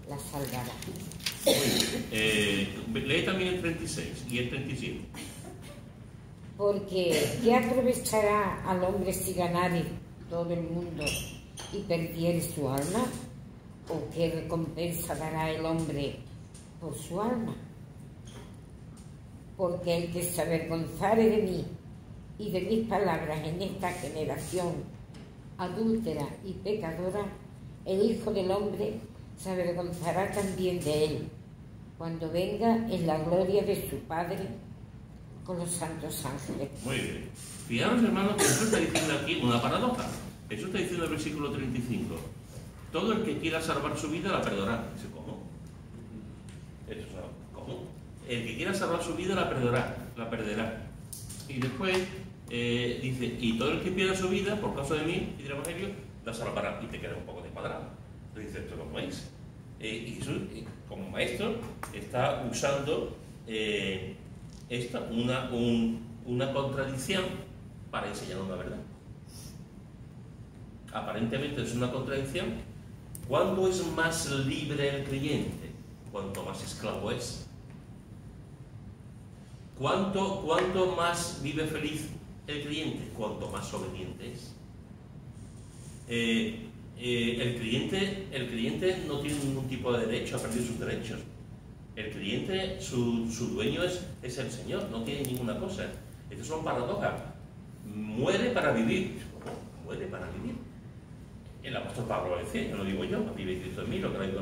la salvará. Lee también el 36 y el 37. Porque ¿qué aprovechará al hombre si ganare todo el mundo y perdiere su alma? ¿O qué recompensa dará el hombre por su alma? Porque el que se avergonzare de mí y de mis palabras en esta generación adúltera y pecadora, el Hijo del Hombre se avergonzará también de él, cuando venga en la gloria de su Padre con los santos ángeles. Muy bien. Fijaros, hermanos, que Jesús está diciendo aquí una paradoja. Jesús está diciendo en el versículo 35, todo el que quiera salvar su vida la perderá. Dice, ¿cómo? ¿Cómo? El que quiera salvar su vida la perderá. Y después dice, y todo el que pierda su vida por causa de mí y del Evangelio, la salvará. Y te queda un poco descuadrado. Entonces dice, ¿esto cómo es? Y Jesús, como maestro, está usando una contradicción para enseñar una verdad. Aparentemente es una contradicción. ¿Cuándo es más libre el creyente? Cuanto más esclavo es. ¿Cuánto más vive feliz el creyente? Cuanto más obediente es. El creyente no tiene ningún tipo de derecho a perder sus derechos. El creyente, su dueño es el Señor, no tiene ninguna cosa. Estas son paradojas. Muere para vivir. ¿Cómo? Muere para vivir. El apóstol Pablo decía, no lo digo yo, vive Cristo en mí, lo que la etc.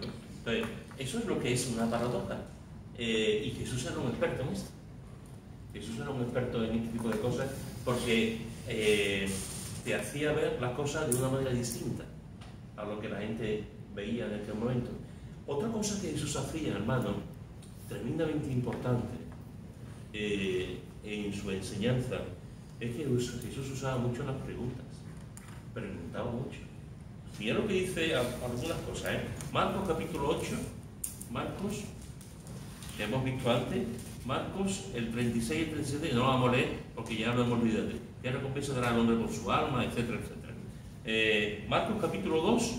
¿no? Entonces, Eso es lo que es una paradoja. Y Jesús era un experto en esto. Jesús era un experto en este tipo de cosas porque te hacía ver las cosas de una manera distinta a lo que la gente veía en aquel momento. Otra cosa que Jesús hacía, hermano, tremendamente importante en su enseñanza, es que Jesús usaba mucho las preguntas. Preguntaba mucho. Mira lo que dice algunas cosas, Marcos capítulo 8, Marcos, que hemos visto antes, Marcos, el 36 y el 37, que no lo vamos a leer porque ya lo hemos olvidado. ¿Qué recompensa dará al hombre por su alma? Etcétera, etcétera. Marcos capítulo 2,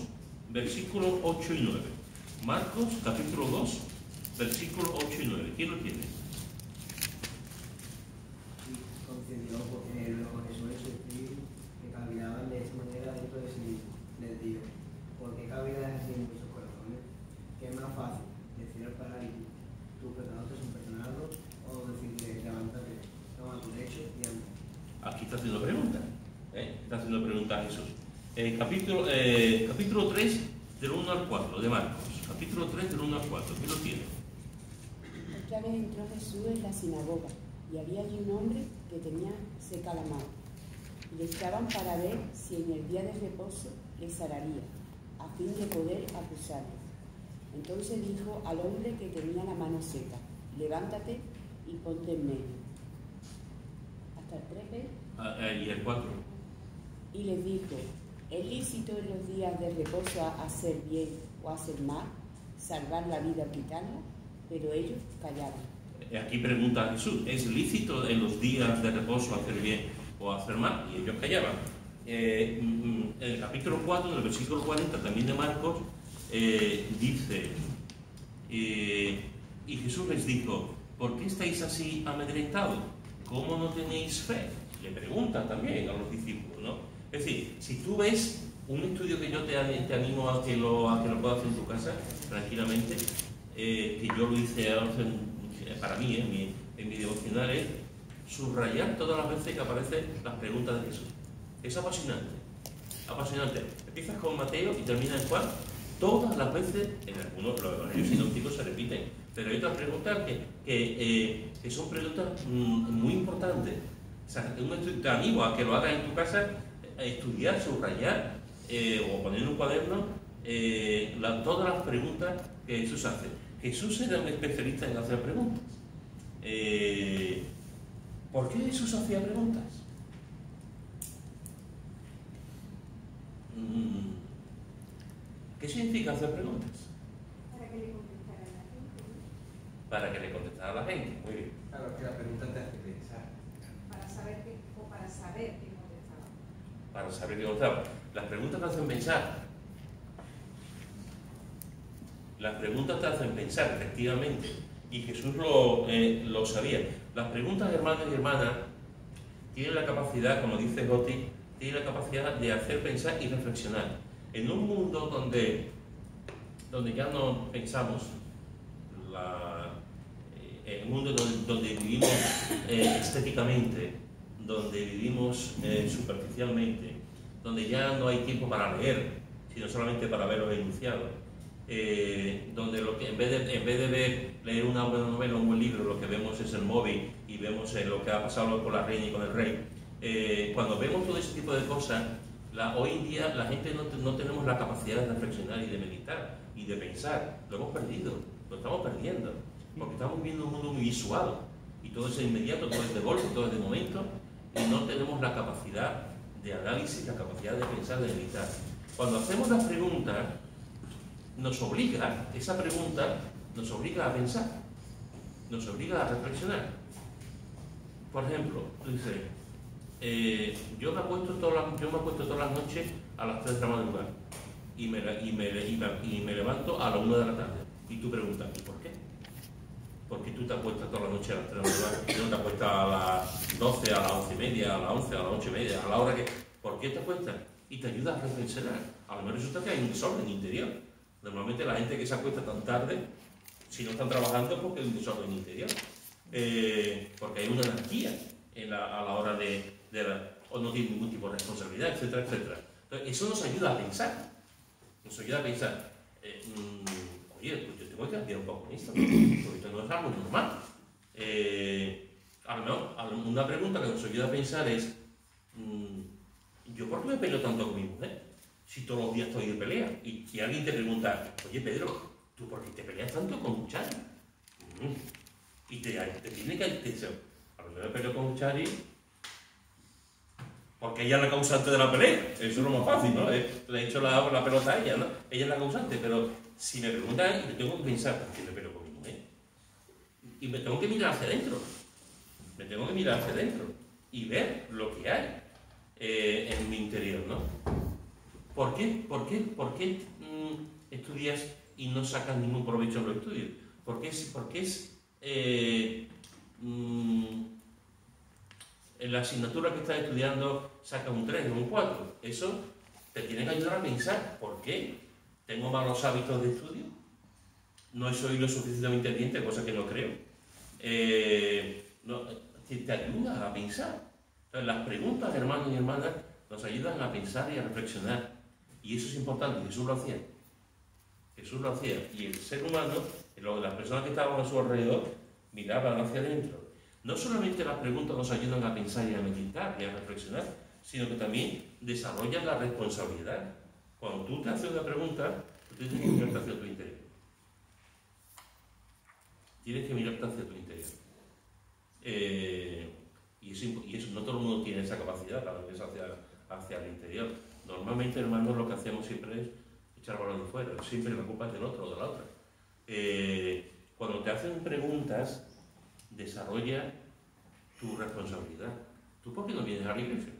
versículos 8 y 9. Marcos capítulo 2, versículos 8 y 9. ¿Quién lo tiene? Concedió luego Jesús en su espíritu que caminaban de esta manera dentro de sí mismo. Les dijo, ¿por qué caviláis así en vuestros corazones? ¿Qué es más fácil? Decir al paralítico, tus pecados te son perdonados, o decirle, levántate, toma tu lecho y anda. Aquí está haciendo preguntas. Está haciendo preguntas a Jesús. Capítulo 3, del 1 al 4, de Marcos. Capítulo 3, del 1 al 4. ¿Quién lo tiene? Otra vez entró Jesús en la sinagoga, y había allí un hombre que tenía seca la mano. Y le echaban para ver si en el día de reposo le sanaría, a fin de poder acusarle. Entonces dijo al hombre que tenía la mano seca, levántate y ponte en medio. Hasta el 3, Y el 4. y les dijo, ¿es lícito en los días de reposo hacer bien o hacer mal, salvar la vida o quitarla? Pero ellos callaban. Aquí pregunta Jesús, ¿es lícito en los días de reposo hacer bien o hacer mal? Y ellos callaban. En el capítulo 4, en el versículo 40, también de Marcos, dice, y Jesús les dijo, ¿por qué estáis así amedrentados? ¿Cómo no tenéis fe? Le preguntan también a los discípulos, ¿no? Es decir, si tú ves un estudio que yo te animo a que lo puedas hacer en tu casa, tranquilamente, que yo lo hice para mí, en mi devocional, es subrayar todas las veces que aparecen las preguntas de Jesús. Es apasionante, apasionante. Empiezas con Mateo y terminas en Juan. Todas las veces, en algunos los evangelios sinópticos se repiten, pero hay otras preguntas que son preguntas muy importantes. O sea, te animo a que lo hagas en tu casa, a estudiar, subrayar o poner en un cuaderno todas las preguntas que Jesús hace. Jesús era un especialista en hacer preguntas. ¿Por qué Jesús hacía preguntas? ¿Qué significa hacer preguntas? Para que le contestara a la gente. Para que le contestara a la gente. Muy bien. Claro, que la pregunta te hace pensar. Para saber qué contestaba. Para saber qué contestaba. Las preguntas te hacen pensar. Las preguntas te hacen pensar, efectivamente. Y Jesús lo sabía. Las preguntas, hermanos y hermanas, tienen la capacidad, como dice Gotti, tienen la capacidad de hacer pensar y reflexionar. En un mundo donde ya no pensamos, en un mundo donde vivimos estéticamente, donde vivimos superficialmente, donde ya no hay tiempo para leer, sino solamente para ver los enunciados, donde en vez de leer una buena novela o un buen libro, lo que vemos es el móvil y vemos lo que ha pasado con la reina y con el rey. Cuando vemos todo ese tipo de cosas, hoy en día la gente no tenemos la capacidad de reflexionar y de meditar y de pensar. Lo hemos perdido, lo estamos perdiendo, porque estamos viviendo un mundo muy visual y todo es inmediato, todo es de golpe, todo es de momento, y no tenemos la capacidad de análisis, la capacidad de pensar, de meditar. Cuando hacemos las preguntas, esa pregunta nos obliga a pensar, nos obliga a reflexionar. Por ejemplo, dice, yo me acuesto todas las noches a las 3 de la madrugada y me levanto a las 1 de la tarde. Y tú preguntas, ¿y por qué? ¿Por qué tú te acuestas toda la noche a las 3 de la madrugada y no te acuestas a las 12, a las 11:30, a las 11, a las 8:30, a la hora que... ¿Por qué te acuestas? Y te ayuda a reflexionar. A lo mejor resulta que hay un desorden interior. Normalmente la gente que se acuesta tan tarde, si no están trabajando, es porque hay un desorden interior. Porque hay una anarquía a la hora o no tiene ningún tipo de responsabilidad, etcétera, etcétera. Entonces, eso nos ayuda a pensar. Nos ayuda a pensar. oye, pues yo tengo que cambiar un poco en esto, porque esto no es algo normal. A lo mejor, una pregunta que nos ayuda a pensar es, ¿yo por qué me peleo tanto con mi mujer? Si todos los días estoy de pelea. Y alguien te pregunta, oye Pedro, ¿tú por qué te peleas tanto con Chari? Y te tiene que decir, a lo mejor me peleo con Chari porque ella es la causante de la pelea. Eso es lo más fácil, ¿no? Le he hecho la pelota a ella, ¿no? Ella es la causante, pero si me preguntan, yo tengo que pensar, ¿por qué me peleo con mi mujer? Y me tengo que mirar hacia adentro. Me tengo que mirar hacia adentro y ver lo que hay en mi interior, ¿no? ¿Por qué estudias y no sacas ningún provecho en los estudios? ¿Por qué en la asignatura que estás estudiando sacas un 3 o un 4? Eso te tiene que ayudar a pensar, ¿por qué tengo malos hábitos de estudio? No soy lo suficientemente inteligente, cosa que no creo. Te ayuda a pensar. Entonces, las preguntas, hermanos y hermanas, nos ayudan a pensar y a reflexionar. Y eso es importante, Jesús lo hacía. Jesús lo hacía. Y el ser humano, las personas que estaban a su alrededor, miraban hacia adentro. No solamente las preguntas nos ayudan a pensar y a meditar y a reflexionar, sino que también desarrollan la responsabilidad. Cuando tú te haces una pregunta, tú tienes que mirarte hacia tu interior. Tienes que mirarte hacia tu interior. Y eso no todo el mundo tiene esa capacidad para verse hacia el interior. Normalmente, hermanos, lo que hacemos siempre es echar balón de fuera. Siempre la culpa es del otro o de la otra. Cuando te hacen preguntas, desarrolla tu responsabilidad. ¿Tú por qué no vienes a la iglesia?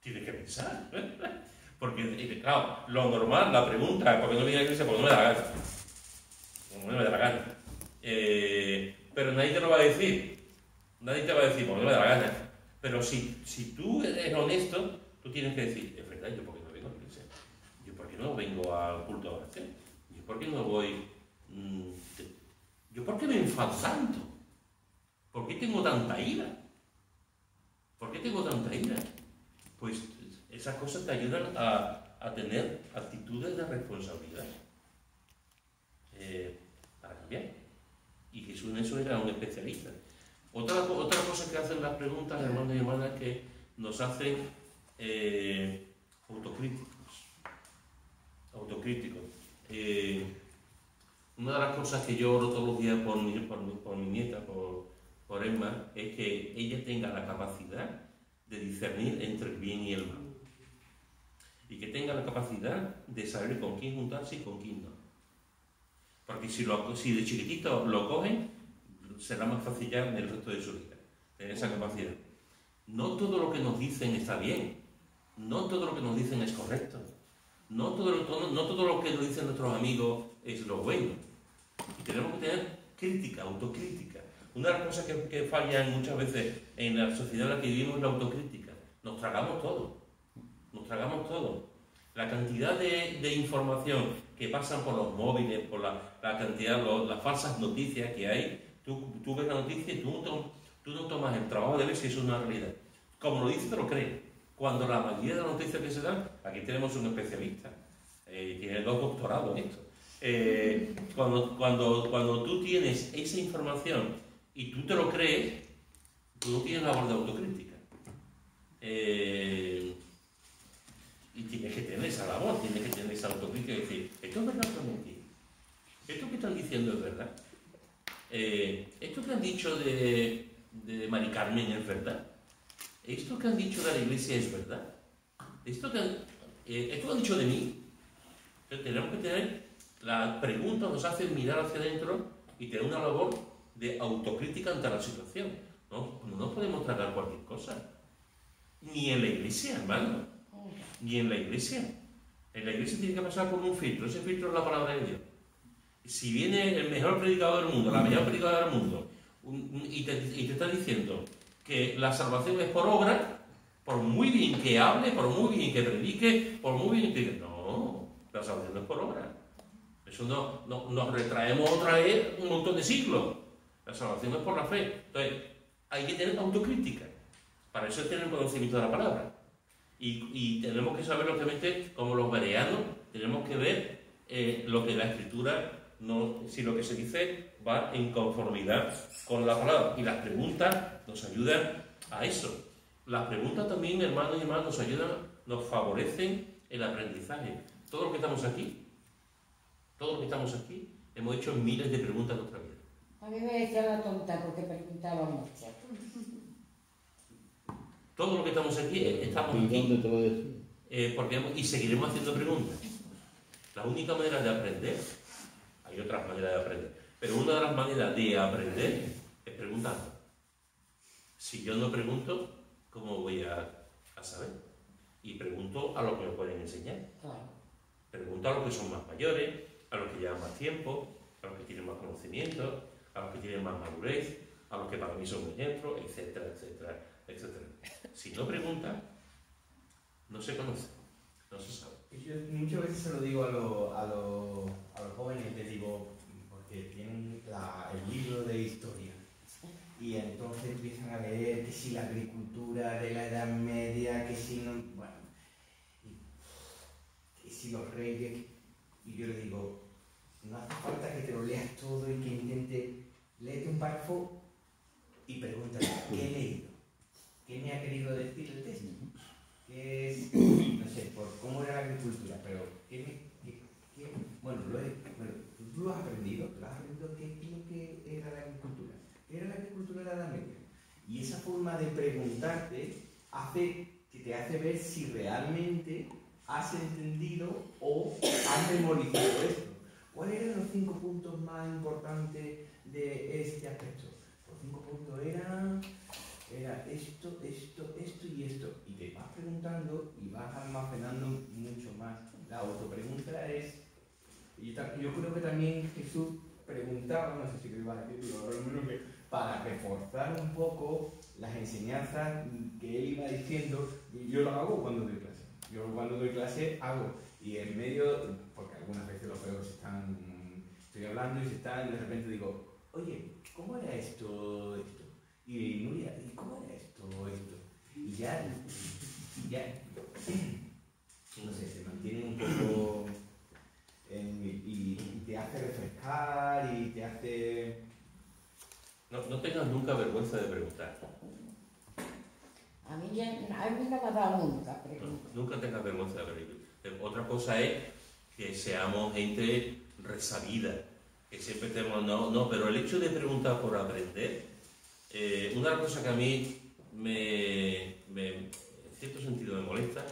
Tienes que pensar. Porque, claro, lo normal, la pregunta es ¿por qué no vienes a la iglesia? Porque no me da la gana. No me da la gana. Pero nadie te lo va a decir. Nadie te va a decir porque no me da la gana. Pero si tú eres honesto, tú tienes que decir, es verdad, ¿yo por qué no vengo a la iglesia? ¿Yo por qué no vengo al culto de oración? ¿Yo por qué no voy? ¿Yo por qué me enfado tanto? ¿Por qué tengo tanta ira? ¿Por qué tengo tanta ira? Pues esas cosas te ayudan a tener actitudes de responsabilidad para cambiar. Y Jesús en eso era un especialista. Otra cosa que hacen las preguntas, hermanos y hermanas, es que nos hacen autocríticos. Una de las cosas que yo oro todos los días por mi nieta, por Emma, es que ella tenga la capacidad de discernir entre el bien y el mal. Y que tenga la capacidad de saber con quién juntarse y con quién no. Porque si de chiquitito lo cogen, será más fácil ya en el resto de su vida, tener esa capacidad. No todo lo que nos dicen está bien, no todo lo que nos dicen es correcto, no todo lo que nos dicen nuestros amigos es lo bueno. Y tenemos que tener crítica, autocrítica. Una de las cosas que fallan muchas veces en la sociedad en la que vivimos es la autocrítica. Nos tragamos todo. La cantidad de información que pasan por los móviles, por la cantidad, las falsas noticias que hay. Tú ves la noticia y tú no tomas el trabajo de ver si eso es una realidad. Como lo dice, te lo crees. Cuando la mayoría de las noticias que se dan, aquí tenemos un especialista, tiene 2 doctorados en esto. Cuando tú tienes esa información y tú te lo crees, tú no tienes labor de autocrítica. Y tienes que tener esa labor, tienes que tener esa autocrítica y decir, ¿esto es verdad o es mentira? ¿Esto que están diciendo es verdad? ¿Esto que han dicho de Mari Carmen es verdad? ¿Esto que han dicho de la iglesia es verdad? ¿Esto que han dicho de mí? Entonces, tenemos que tener, la pregunta nos hace mirar hacia adentro y tener una labor de autocrítica ante la situación. No podemos tragar cualquier cosa. Ni en la iglesia, hermano. Ni en la iglesia. En la iglesia tiene que pasar por un filtro. Ese filtro es la palabra de Dios. Si viene el mejor predicador del mundo, la mejor predicadora del mundo, y te está diciendo que la salvación es por obra, por muy bien que hable, por muy bien que predique, por muy bien que diga, no, la salvación no es por obra. Eso nos retraemos otra vez un montón de siglos. La salvación es por la fe. Entonces, hay que tener autocrítica. Para eso es tener conocimiento de la palabra. Y tenemos que saber, lógicamente, como los bereanos, tenemos que ver lo que la Escritura, si lo que se dice va en conformidad con la palabra. Y las preguntas nos ayudan a eso. Las preguntas también, hermanos y hermanas, nos ayudan, nos favorecen el aprendizaje. Todos los que estamos aquí, hemos hecho miles de preguntas en nuestra vida. A mí me decía la tonta porque preguntaba mucho. Todos los que estamos aquí, y seguiremos haciendo preguntas. La única manera de aprender, hay otras maneras de aprender, pero una de las maneras de aprender es preguntando. Si yo no pregunto, ¿cómo voy a saber? Y pregunto a los que me pueden enseñar. Claro. Pregunto a los que son más mayores, a los que llevan más tiempo, a los que tienen más conocimiento, a los que tienen más madurez, a los que para mí son un ejemplo, etcétera, etcétera, etcétera. Si no preguntan, no se conoce, no se sabe. Yo muchas veces se lo digo a los jóvenes, les digo, porque tienen el libro de historia y entonces empiezan a leer que si la agricultura de la Edad Media, que si no, bueno, que si los reyes, y yo les digo, no hace falta que te lo leas todo y que intentes, léete un párrafo y pregúntate, ¿qué he leído? ¿Qué me ha querido decir el texto? ¿Qué es, no sé, por cómo era la agricultura, pero bueno, tú lo has aprendido, qué es lo que era la agricultura. ¿Qué era la agricultura de la Edad Media? Y esa forma de preguntarte te hace ver si realmente has entendido o has memorizado esto. ¿Cuáles eran los 5 puntos más importantes de este aspecto? Los 5 puntos era esto y esto. Y te vas preguntando y vas almacenando mucho más. La autopregunta es... Yo creo que también Jesús preguntaba, no sé si lo iba a decir, pero para reforzar un poco las enseñanzas que él iba diciendo. Y yo lo hago cuando doy clase. Yo cuando doy clase hago. Y en medio, porque algunas veces los peores estoy hablando y de repente digo, oye, ¿cómo era esto? Y Nuria, ¿y cómo era esto? Y ya, no sé, se mantiene un poco y te hace refrescar y te hace... No tengas nunca vergüenza de preguntar. A mí no me ha dado nunca. Nunca tengas vergüenza de preguntar. Otra cosa es que seamos gente resabida, que siempre tenemos, pero el hecho de preguntar por aprender, una de las cosas que a mí en cierto sentido me molesta,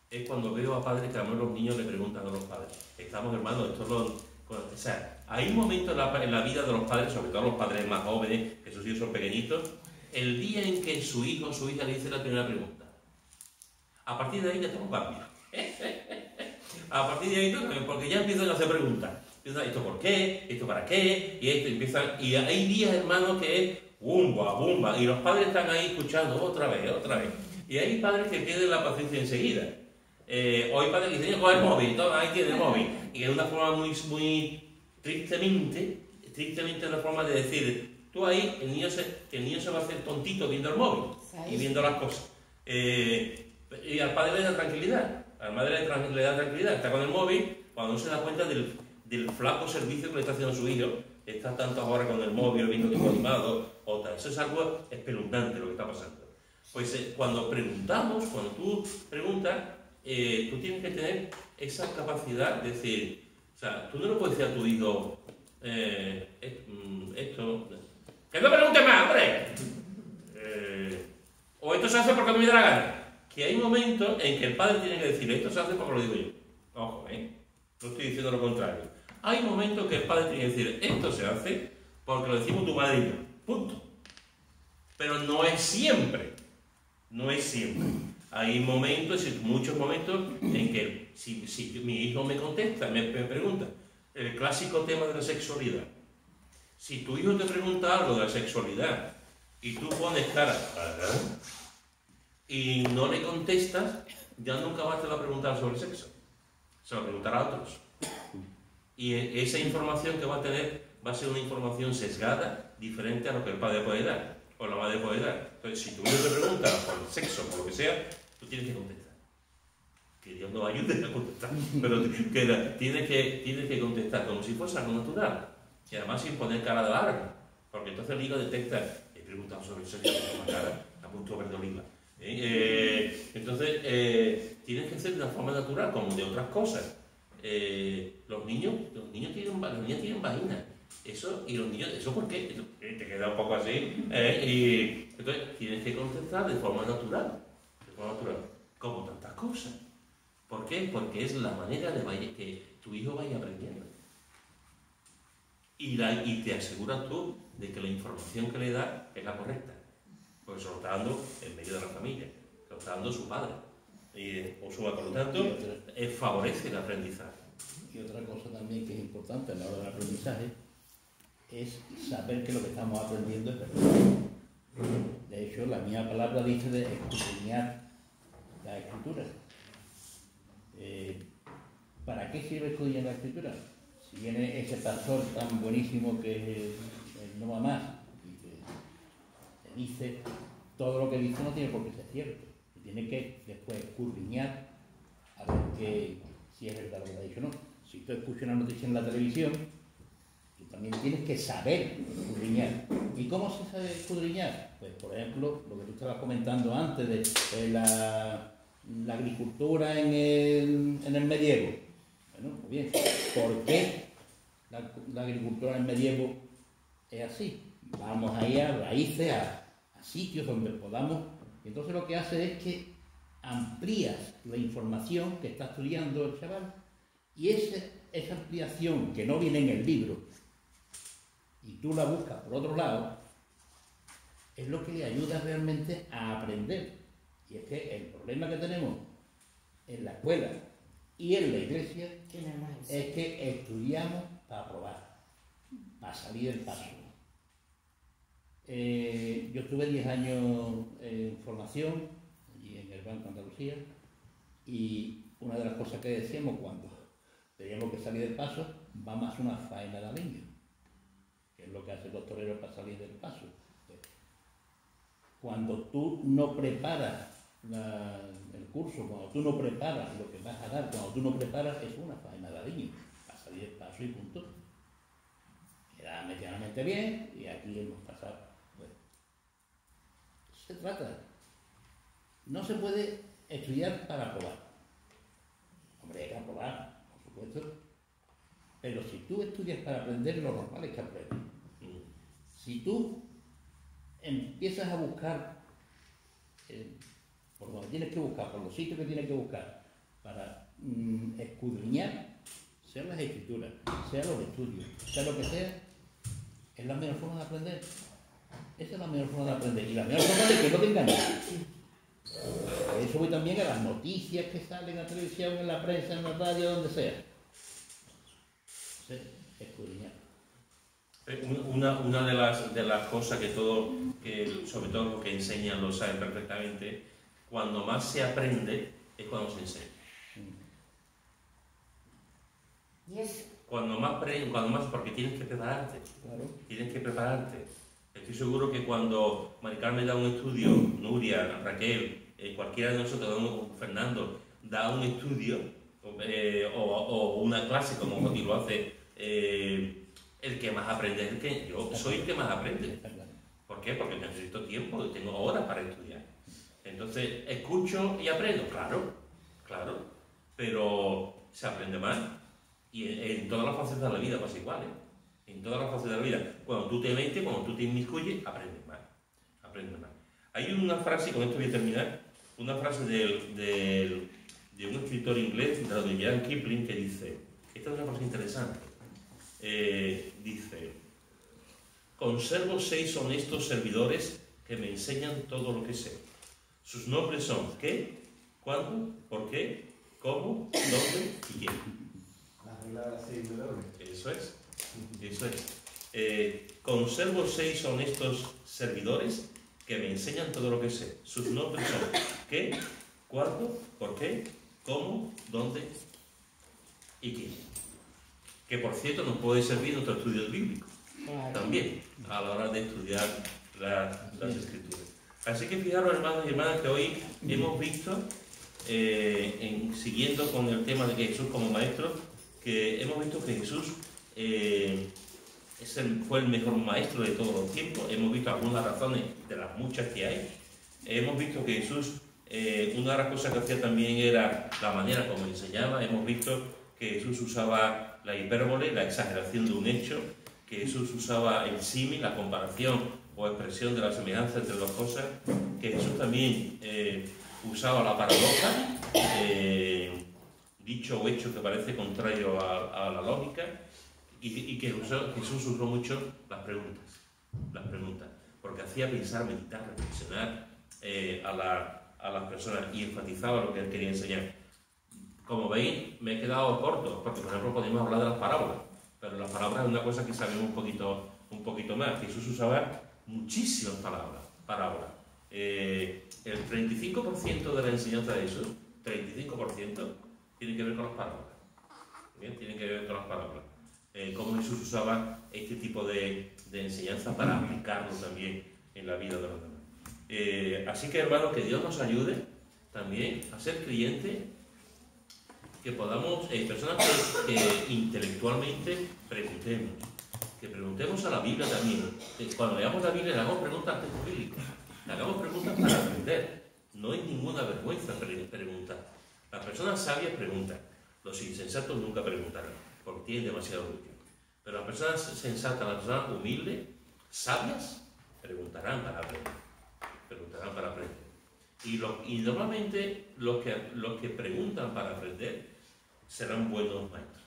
es cuando veo a padres que a lo mejor los niños le preguntan a los padres. Estamos, hermanos, o sea, hay momentos en la vida de los padres, sobre todo los padres más jóvenes, que sus hijos son pequeñitos, el día en que su hijo o su hija le dice la primera pregunta. A partir de ahí ya estamos cambios. A partir de ahí, porque ya empiezan a hacer preguntas. ¿Esto por qué? ¿Esto para qué? Y esto empiezan. Y hay días, hermanos, que es bumba. Y los padres están ahí escuchando otra vez. Y hay padres que pierden la paciencia enseguida. O hay padres que dicen, coge el móvil, ahí tiene el móvil. Y de una forma muy tristemente es la forma de decir, tú ahí, el niño se va a hacer tontito viendo el móvil y viendo las cosas. Y al padre le da tranquilidad, a la madre le da tranquilidad, está con el móvil, cuando no se da cuenta del flaco servicio que le está haciendo a su hijo, está tantas horas con el móvil viendo que está animado, o tal. Eso es algo espeluznante lo que está pasando. Pues cuando tú preguntas, tú tienes que tener esa capacidad de decir, o sea, tú no le puedes decir a tu hijo, esto, que no preguntes más, hombre, o esto se hace porque no me da la gana. Que hay momentos en que el padre tiene que decir, esto se hace porque lo digo yo. Ojo, no estoy diciendo lo contrario. Hay momentos que el padre tiene que decir, esto se hace porque lo decimos tu madre y yo. Punto. Pero no es siempre. Hay momentos, muchos momentos, en que si mi hijo me contesta, me pregunta, el clásico tema de la sexualidad. Si tu hijo te pregunta algo de la sexualidad y tú pones cara y no le contestas, ya nunca vas a preguntar sobre el sexo. Se lo preguntará a otros. Y esa información que va a tener va a ser una información sesgada, diferente a lo que el padre puede dar, o la madre puede dar. Entonces, si tu hijo te pregunta por el sexo, por lo que sea, tú tienes que contestar. que Dios nos ayude a contestar, pero tiene que contestar como si fuese algo natural, y además sin poner cara de larga, porque entonces el hijo detecta, he preguntado sobre eso, ya tengo cara, a punto verde oliva. Entonces, tienes que hacer de una forma natural, como de otras cosas. Los niños tienen vagina. Eso, y los niños, ¿eso por qué? Te queda un poco así. Y entonces, tienes que contestar de forma natural. Como tantas cosas. ¿Por qué? Porque es la manera de que tu hijo vaya aprendiendo. Y te aseguras tú de que la información que le das es la correcta. Porque se lo está dando en medio de la familia, se lo está dando su padre. Por lo tanto, favorece el aprendizaje. Y otra cosa también que es importante a la hora del aprendizaje es saber que lo que estamos aprendiendo es verdad. De hecho, la misma palabra dice de escudriñar la escritura. ¿Para qué sirve escudriñar la escritura? Si viene ese pastor tan buenísimo que no va más y que te dice todo lo que dice no tiene por qué ser cierto. Tiene que después escudriñar a ver si es verdad lo que te ha dicho o no. Si tú escuchas una noticia en la televisión, tú también tienes que saber escudriñar. ¿Y cómo se sabe escudriñar? Pues, por ejemplo, lo que tú estabas comentando antes de la agricultura en el medievo. Bueno, muy bien. ¿Por qué la agricultura en el medievo es así? Vamos ahí a raíces, a sitios donde podamos. Y entonces lo que hace es que amplías la información que está estudiando el chaval y esa ampliación que no viene en el libro y tú la buscas por otro lado, es lo que le ayuda realmente a aprender. Y es que el problema que tenemos en la escuela y en la iglesia es que estudiamos para probar, para salir del paso. Yo estuve 10 años en formación allí en el Banco Andalucía y una de las cosas que decíamos cuando teníamos que salir del paso, vamos a hacer una faena de aliño, que es lo que hacen los toreros para salir del paso. Cuando tú no preparas el curso, cuando tú no preparas lo que vas a dar, cuando tú no preparas, es una faena de aliño, para salir del paso y punto. Queda medianamente bien y aquí hemos pasado. Se trata. No se puede estudiar para aprobar. Hombre, hay que aprobar, por supuesto. Pero si tú estudias para aprender, lo normal es que aprendas. Si tú empiezas a buscar por donde tienes que buscar, por los sitios que tienes que buscar, para escudriñar, sea las escrituras, sea los estudios, sea lo que sea, es la mejor forma de aprender. Esa es la mejor forma de aprender. Y la mejor forma de que no te engañes. Por eso voy también a las noticias que salen en la televisión, en la prensa, en la radio, donde sea. Escudriñar. Una de las cosas que sobre todo los que enseñan lo saben perfectamente, cuando más se aprende es cuando se enseña. Cuando más, porque tienes que prepararte. Claro. Tienes que prepararte. Estoy seguro que cuando Mari Carmen da un estudio, Nuria, Raquel, cualquiera de nosotros, Fernando, da un estudio o una clase como Joti lo hace, el que más aprende es el que yo soy el que más aprende. ¿Por qué? Porque necesito tiempo, tengo horas para estudiar. Entonces, ¿escucho y aprendo? Claro, pero se aprende más. Y en todas las facetas de la vida pasa igual, En todas las facetas de la vida. Cuando tú te metes, cuando tú te inmiscuyes, aprendes más. Hay una frase, y con esto voy a terminar, una frase de un escritor inglés, de Rudyard Kipling, que dice, esta es una frase interesante, dice, conservo 6 honestos servidores que me enseñan todo lo que sé. Sus nombres son ¿qué?, ¿cuándo?, ¿por qué?, ¿cómo?, ¿dónde? ¿Y quién? La regla de las 6 W. Eso es. Conservo 6 honestos servidores que me enseñan todo lo que sé. Sus nombres son ¿qué?, ¿cuándo?, ¿por qué?, ¿cómo?, ¿dónde? ¿Y quién? Que por cierto nos puede servir nuestro estudio bíblico también a la hora de estudiar las escrituras. Así que fijaros, hermanos y hermanas, que hoy hemos visto siguiendo con el tema de que Jesús como maestro, que hemos visto que Jesús fue el mejor maestro de todos los tiempos. Hemos visto algunas razones de las muchas que hay. Hemos visto que Jesús, una de las cosas que hacía también era la manera como enseñaba. Hemos visto que Jesús usaba la hipérbole, la exageración de un hecho, que Jesús usaba el símil, la comparación o expresión de la semejanza entre dos cosas, que Jesús también usaba la paradoja, dicho o hecho que parece contrario a la lógica, y que Jesús usó mucho las preguntas, porque hacía pensar, meditar, reflexionar a las personas y enfatizaba lo que él quería enseñar. Como veis, me he quedado corto, porque por ejemplo podemos hablar de las parábolas, pero las parábolas es una cosa que sabemos un poquito más. Jesús usaba muchísimas parábolas. El 35% de la enseñanza de Jesús, 35%, tiene que ver con las parábolas. ¿Bien? Tiene que ver con las parábolas. Cómo Jesús usaba este tipo de enseñanza para aplicarlo también en la vida de los demás. Así que, hermanos, que Dios nos ayude también a ser creyentes, que podamos, personas que intelectualmente preguntemos, que preguntemos a la Biblia también. Cuando leamos la Biblia, le hagamos preguntas al texto bíblico, le hagamos preguntas para aprender. No hay ninguna vergüenza preguntar. Las personas sabias preguntan, los insensatos nunca preguntarán, porque tienen demasiado orgullo. Pero las personas sensatas, las personas humildes, sabias, preguntarán para aprender. Preguntarán para aprender. Y normalmente los que preguntan para aprender serán buenos maestros.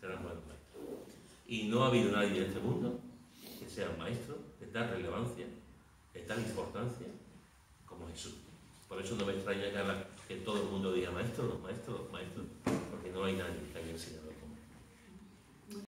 Serán buenos maestros. Y no ha habido nadie en este mundo que sea maestro de tal relevancia, de tal importancia como Jesús. Por eso no me extraña que todo el mundo diga maestro, maestro, maestro, porque no hay nadie que haya enseñado como